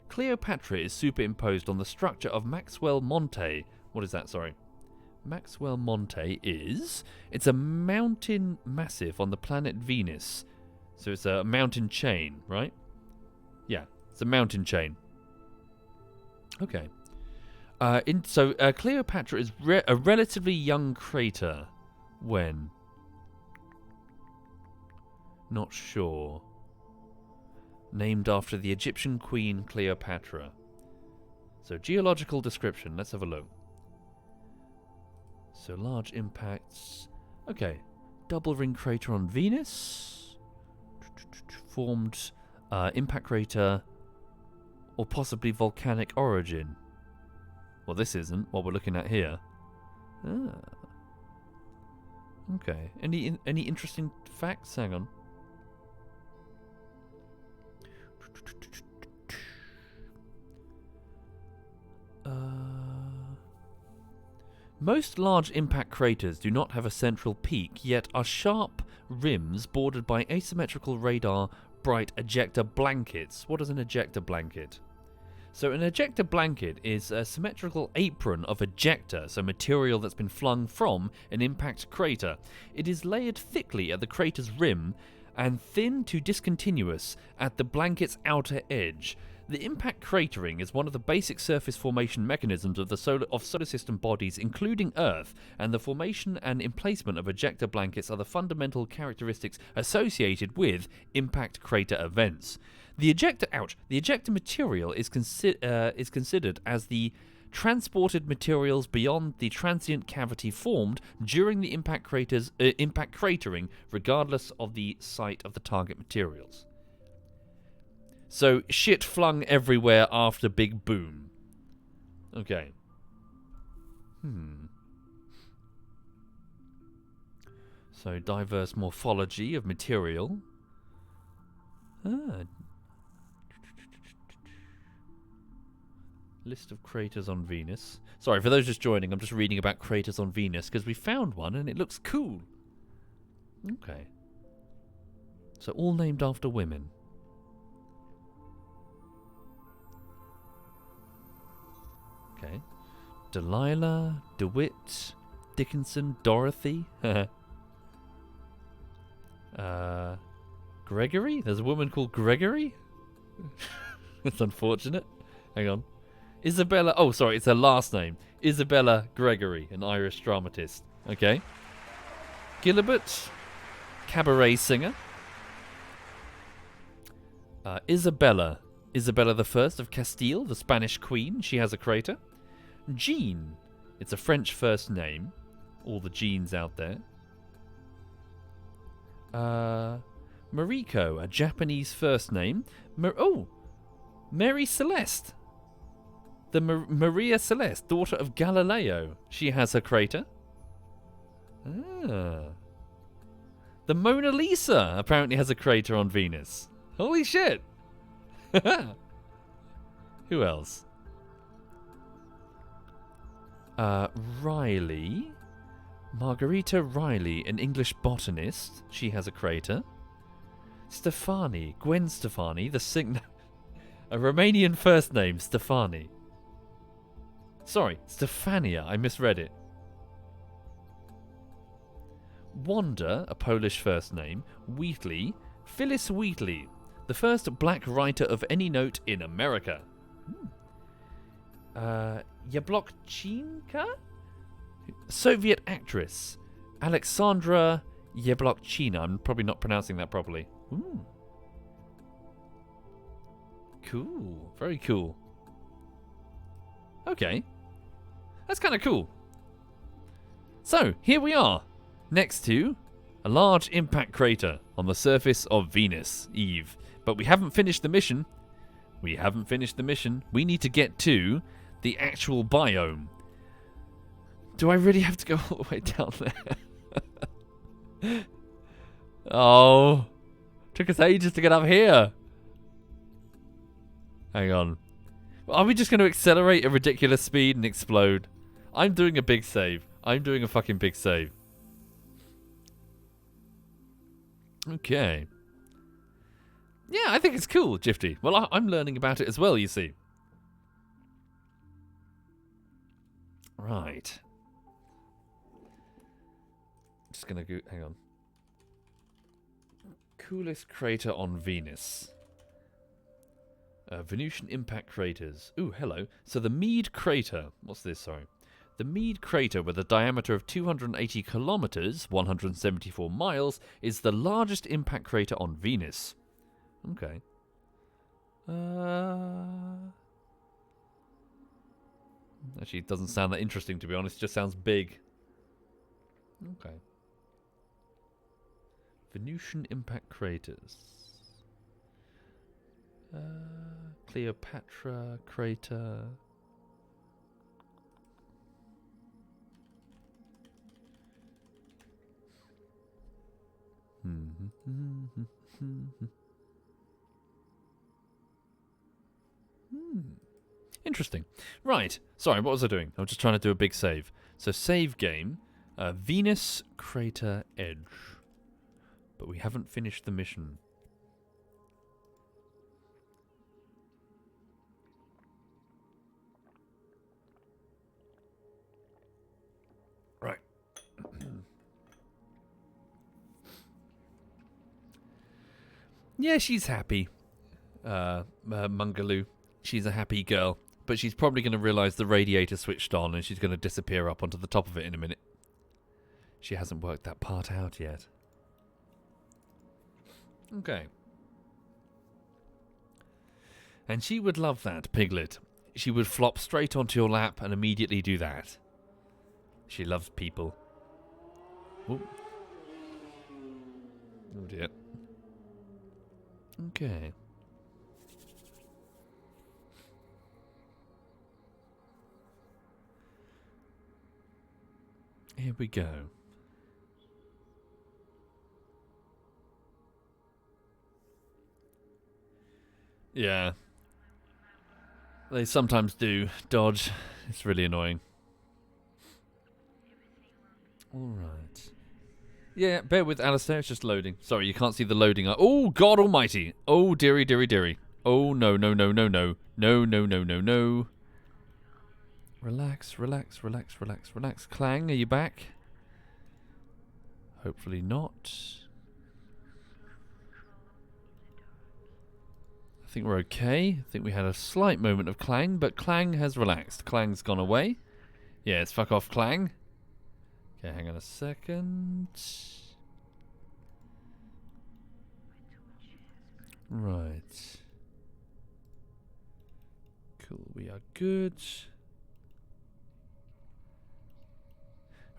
Cleopatra is superimposed on the structure of Maxwell Monte. What is that, sorry? Maxwell Monte is... It's a mountain massif on the planet Venus. So it's a mountain chain, right? Yeah, it's a mountain chain. Okay. Cleopatra is a relatively young crater. When? Not sure. Named after the Egyptian queen Cleopatra. So, geological description. Let's have a look. So, large impacts. Okay. Double ring crater on Venus. Formed impact crater. Or possibly volcanic origin. Well, this isn't what we're looking at here. Ah. Okay. Any interesting facts? Hang on. Most large impact craters do not have a central peak, yet are sharp rims bordered by asymmetrical radar bright ejector blankets. What is an ejector blanket? So an ejector blanket is a symmetrical apron of ejector, so material that's been flung from an impact crater. It is layered thickly at the crater's rim and thin to discontinuous at the blanket's outer edge. The impact cratering is one of the basic surface formation mechanisms of the solar system bodies, including Earth, and the formation and emplacement of ejector blankets are the fundamental characteristics associated with impact crater events. The ejector material is considered as the transported materials beyond the transient cavity formed during the impact cratering, regardless of the site of the target materials. So, shit flung everywhere after Big Boom. Okay. So, diverse morphology of material. List of craters on Venus. Sorry, for those just joining, I'm just reading about craters on Venus, because we found one and it looks cool. Okay. So, all named after women. Okay. Delilah, DeWitt, Dickinson, Dorothy. Gregory? There's a woman called Gregory? That's unfortunate. Hang on. Isabella. Oh, sorry, it's her last name. Isabella Gregory, an Irish dramatist. Okay. Gilbert, cabaret singer. Isabella I of Castile, the Spanish queen. She has a crater. Jean. It's a French first name. All the Jeans out there. Mariko, a Japanese first name. Mary Celeste. The Maria Celeste, daughter of Galileo. She has her crater. The Mona Lisa apparently has a crater on Venus. Holy shit! Who else? Riley. Margarita Riley, an English botanist. She has a crater. Stefani. Gwen Stefani, the singer. A Romanian first name, Stefani. Sorry, Stefania. I misread it. Wanda, a Polish first name. Wheatley. Phyllis Wheatley, the first black writer of any note in America. Yablokchinka? Soviet actress. Alexandra Yablokchina. I'm probably not pronouncing that properly. Ooh. Cool. Very cool. Okay. That's kind of cool. So, here we are. Next to a large impact crater on the surface of Venus, Eve. But we haven't finished the mission. We need to get to the actual biome. Do I really have to go all the way down there? Oh. Took us ages to get up here. Hang on. Are we just going to accelerate at ridiculous speed and explode? I'm doing a big save. I'm doing a fucking big save. Okay. Yeah, I think it's cool, Gifty. Well, I'm learning about it as well, you see. Right. Just gonna go... Hang on. Coolest crater on Venus. Venusian impact craters. Ooh, hello. So the Meade crater... What's this, sorry? The Meade crater, with a diameter of 280 kilometers, 174 miles, is the largest impact crater on Venus. Okay. Actually, it doesn't sound that interesting, to be honest. It just sounds big. Okay. Venusian impact craters. Cleopatra crater. Interesting. Right. Sorry, what was I doing? I was just trying to do a big save. So save game. Venus Crater Edge. But we haven't finished the mission. Right. Yeah, she's happy. Mungaloo. She's a happy girl. But she's probably going to realise the radiator switched on and she's going to disappear up onto the top of it in a minute. She hasn't worked that part out yet. Okay. And she would love that, Piglet. She would flop straight onto your lap and immediately do that. She loves people. Ooh. Oh dear. Okay. Here we go. Yeah. They sometimes do dodge. It's really annoying. Alright. Yeah, bear with Alistair, it's just loading. Sorry, you can't see the loading. Oh, God almighty. Oh, dearie, dearie, dearie. Oh, no, no, no, no, no. No, no, no, no, no. Relax, relax, relax, relax, relax. Clang, are you back? Hopefully not. I think we're okay. I think we had a slight moment of Clang, but Clang has relaxed. Clang's gone away. Yes, fuck off, Clang. Okay, hang on a second. Right. Cool, we are good.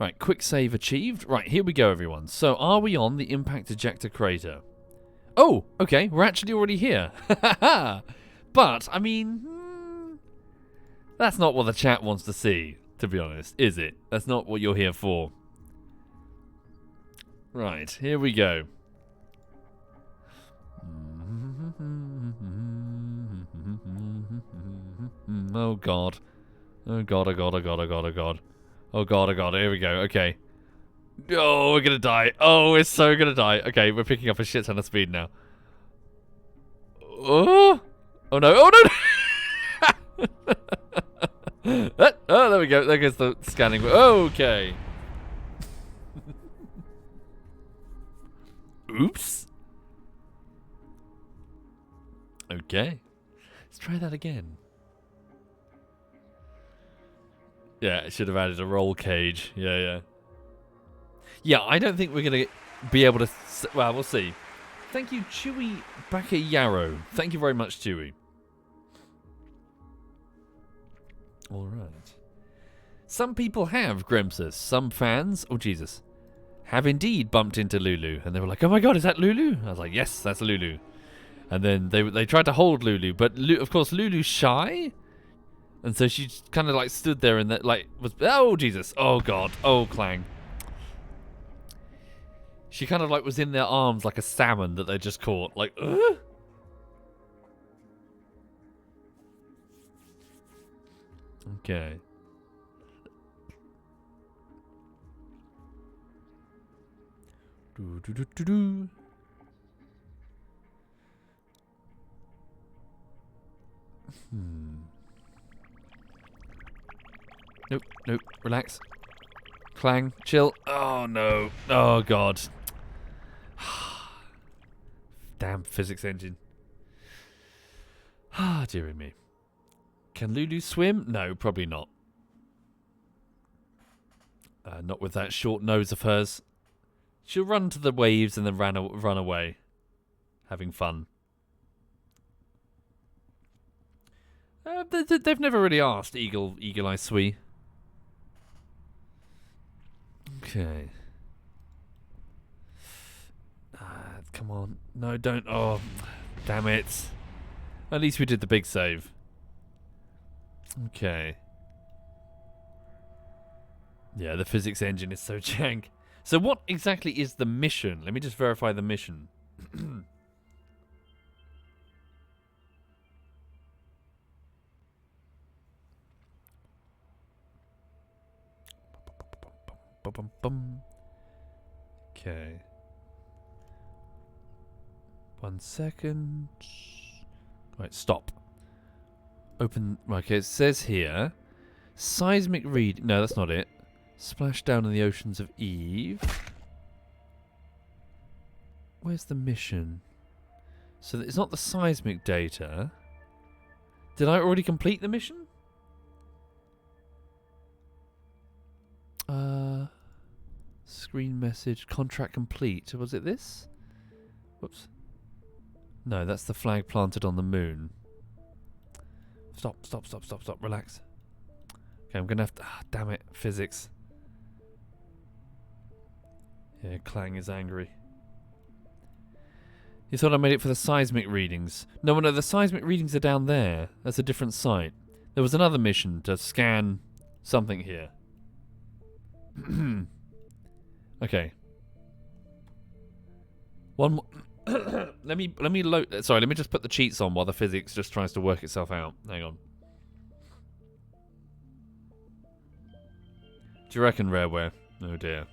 Right, quick save achieved. Right, here we go, everyone. So, are we on the impact ejector crater? Oh, okay, we're actually already here. But, I mean, that's not what the chat wants to see, to be honest, is it? That's not what you're here for. Right, here we go. Oh, God. Oh, God, oh, God, oh, God, oh, God, oh, God. Oh, God, oh, God, here we go, okay. Oh, we're gonna die. Oh, we're so gonna die. Okay, we're picking up a shit ton of speed now. Oh, oh no, oh no! Oh, there we go. There goes the scanning. Okay. Oops. Okay. Let's try that again. Yeah, it should have added a roll cage. Yeah. Yeah, I don't think we're going to be able to... Well, we'll see. Thank you, Chewy Bakayaro. Thank you very much, Chewy. All right. Some people have, Gremsus. Some fans, oh Jesus, have indeed bumped into Lulu. And they were like, oh my god, is that Lulu? I was like, yes, that's Lulu. And then they tried to hold Lulu. But, of course, Lulu's shy. And so she kind of like stood there and that like was... Oh, Jesus. Oh, God. Oh, Clang. She kind of like was in their arms like a salmon that they just caught. Like, ugh? Okay. Do. Nope. Relax. Clang. Chill. Oh, no. Oh, God. Damn physics engine. Ah, dearie me. Can Lulu swim? No, probably not. Not with that short nose of hers. She'll run to the waves and then run away. Having fun. They've never really asked Eagle Eye Swee. Okay. Come on. No, don't. Oh, damn it. At least we did the big save. Okay. Yeah, the physics engine is so jank. So what exactly is the mission? Let me just verify the mission. Okay. 1 second. Right, stop. Open. Okay, it says here, seismic read. No, that's not it. Splash down in the oceans of Eve. Where's the mission? So it's not the seismic data. Did I already complete the mission? Screen message. Contract complete. Was it this? Whoops. No, that's the flag planted on the moon. Stop. Relax. Okay, I'm going to have to... damn it. Physics. Yeah, Clang is angry. You thought I made it for the seismic readings. No, the seismic readings are down there. That's a different site. There was another mission to scan something here. Okay. One more... let me load... Sorry, let me just put the cheats on while the physics just tries to work itself out. Hang on. Do you reckon, Rareware? Oh dear.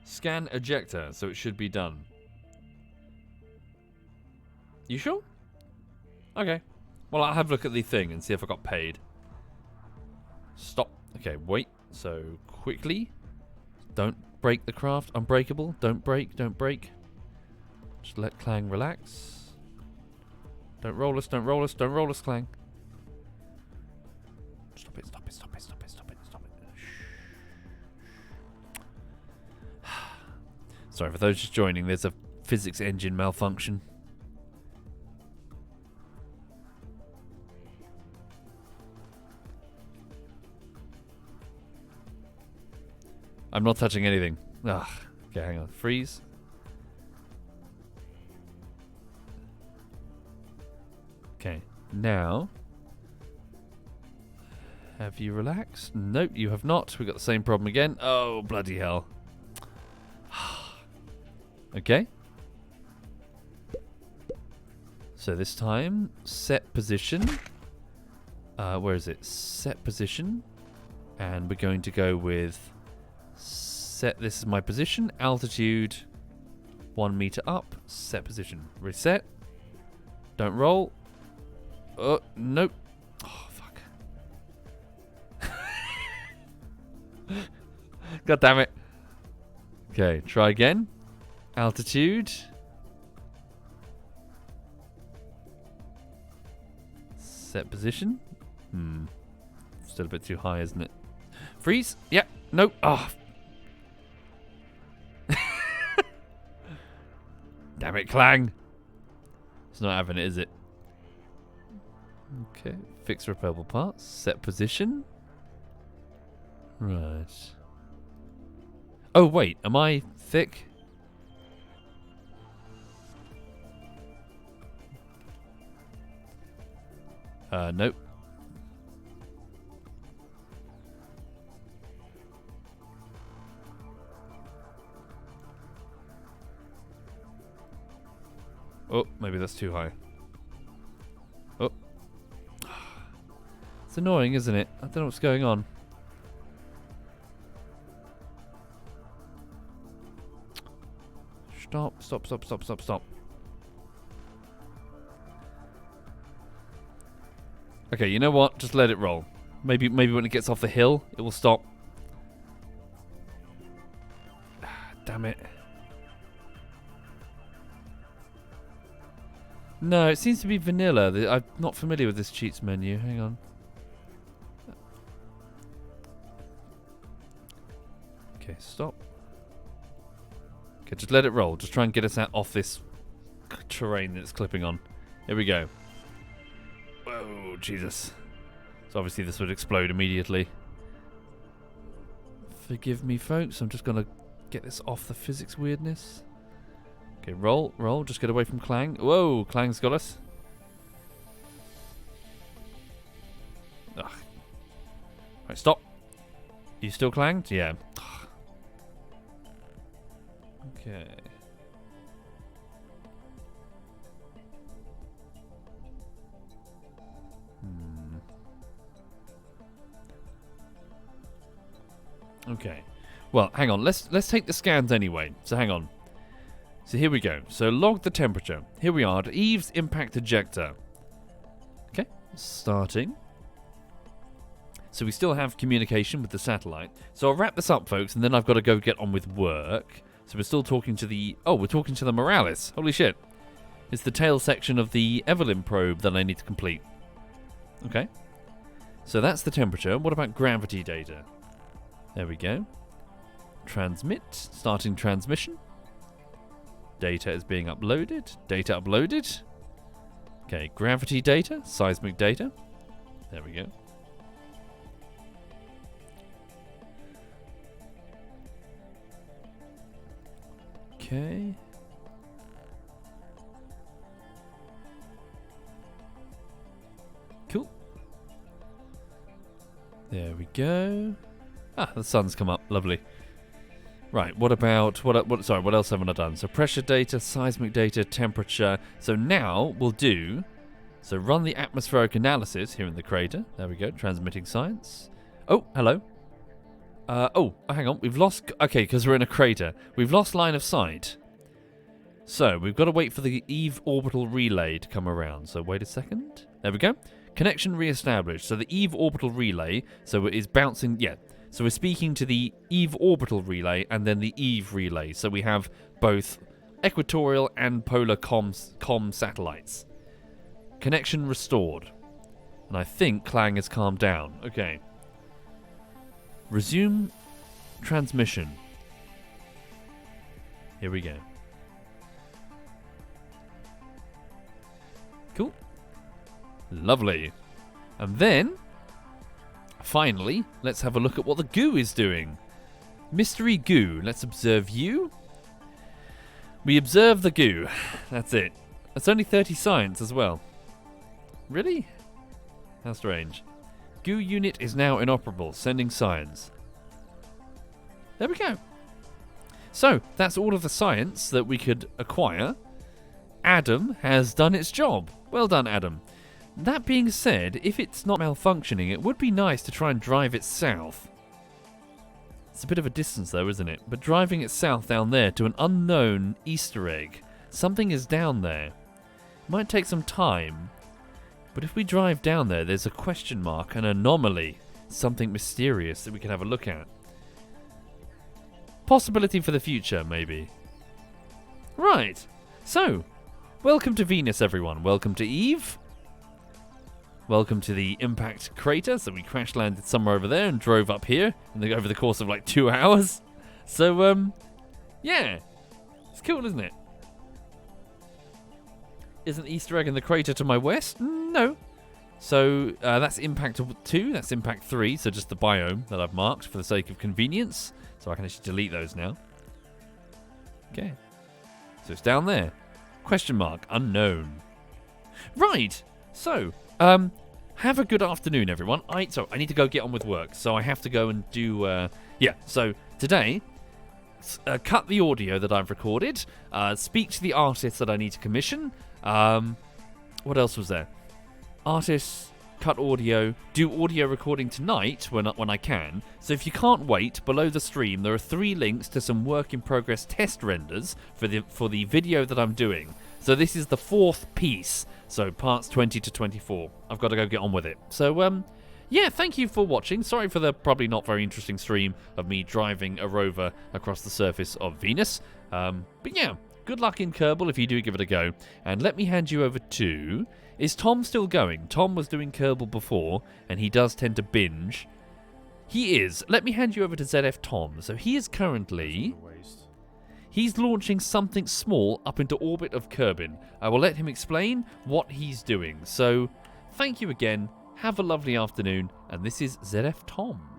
Scan ejector, so it should be done. You sure? Okay. Well, I'll have a look at the thing and see if I got paid. Stop. Okay, wait. So, quickly. Don't break the craft. Unbreakable. Don't break. Just let Clang relax. Don't roll us, Clang. Stop it. Sorry, for those just joining, there's a physics engine malfunction. I'm not touching anything. Ugh. Okay, hang on. Freeze. Okay, now... Have you relaxed? Nope, you have not. We've got the same problem again. Oh, bloody hell. Okay. So this time, set position. Where is it? Set position. And we're going to go with... Set, this is my position. Altitude, 1 meter up. Set position. Reset. Don't roll. Oh, nope. Oh, fuck. God damn it. Okay, try again. Altitude. Set position. Still a bit too high, isn't it? Freeze. Yeah. Nope. Oh. Damn it, Clang. It's not having it, is it? Okay. Fix repairable parts. Set position. Right. Oh, wait. Am I thick? Nope. Oh, maybe that's too high. Oh. It's annoying, isn't it? I don't know what's going on. Stop, stop, stop, stop, stop, stop. Okay, you know what? Just let it roll. Maybe when it gets off the hill, it will stop. Damn it. No, it seems to be vanilla. I'm not familiar with this cheats menu. Hang on. Okay, stop. Okay, just let it roll. Just try and get us out off this terrain that's clipping on. Here we go. Whoa, Jesus. So obviously this would explode immediately. Forgive me, folks. I'm just going to get this off the physics weirdness. Okay, roll, roll. Just get away from Clang. Whoa, Clang's got us. Ugh. Right, stop. You still clanged? Yeah. Okay. Okay. Well, hang on. Let's take the scans anyway. So hang on. So here we go. So log the temperature. Here we are at Eve's impact ejector. Okay. Starting. So we still have communication with the satellite. So I'll wrap this up, folks, and then I've got to go get on with work. So we're still talking to the... Oh, we're talking to the Morales. Holy shit. It's the tail section of the Evelyn probe that I need to complete. Okay. So that's the temperature. What about gravity data? There we go. Transmit. Starting transmission. Data is being uploaded. Data uploaded. Okay, gravity data. Seismic data. There we go. Okay. Cool. There we go. Ah, the sun's come up. Lovely. Right, what about... what else haven't I done? So pressure data, seismic data, temperature. So now we'll do... So run the atmospheric analysis here in the crater. There we go, transmitting science. Oh, hello. Hang on. We've lost... Okay, because we're in a crater. We've lost line of sight. So we've got to wait for the Eve orbital relay to come around. So wait a second. There we go. Connection re-established. So the Eve orbital relay, so it is bouncing... Yeah. So we're speaking to the Eve orbital relay and then the Eve relay. So we have both equatorial and polar com satellites. Connection restored. And I think Clang has calmed down. Okay. Resume transmission. Here we go. Cool. Lovely. And then... Finally, let's have a look at what the goo is doing. Mystery goo. Let's observe you. We observe the goo. That's it. That's only 30 science as well. Really? How strange. Goo unit is now inoperable. Sending science. There we go. So, that's all of the science that we could acquire. Adam has done its job. Well done, Adam. That being said, if it's not malfunctioning, it would be nice to try and drive it south. It's a bit of a distance though, isn't it? But driving it south down there to an unknown Easter egg. Something is down there. It might take some time. But if we drive down there, there's a question mark, an anomaly. Something mysterious that we can have a look at. possibility for the future, maybe. Right. So, welcome to Venus, everyone. Welcome to Eve. Welcome to the impact crater. So we crash landed somewhere over there and drove up here over the course of like 2 hours. So, yeah. It's cool, isn't it? Is an Easter egg in the crater to my west? No. So that's impact 2, that's impact 3, so just the biome that I've marked for the sake of convenience. So I can actually delete those now. Okay. So it's down there. Question mark, unknown. Right. So, have a good afternoon, everyone. I need to go get on with work, so I have to go and do, so today, cut the audio that I've recorded, speak to the artists that I need to commission. What else was there? Artists, cut audio, do audio recording tonight when I can. So if you can't wait, below the stream there are 3 links to some work in progress test renders for the video that I'm doing. So this is the 4th piece. So parts 20 to 24. I've got to go get on with it. So yeah, thank you for watching. Sorry for the probably not very interesting stream of me driving a rover across the surface of Venus. But yeah, good luck in Kerbal if you do give it a go. And let me hand you over to... Is Tom still going? Tom was doing Kerbal before, and he does tend to binge. He is. Let me hand you over to ZF Tom. So he is currently... He's launching something small up into orbit of Kerbin. I will let him explain what he's doing. So, thank you again. Have a lovely afternoon. And this is ZF Tom.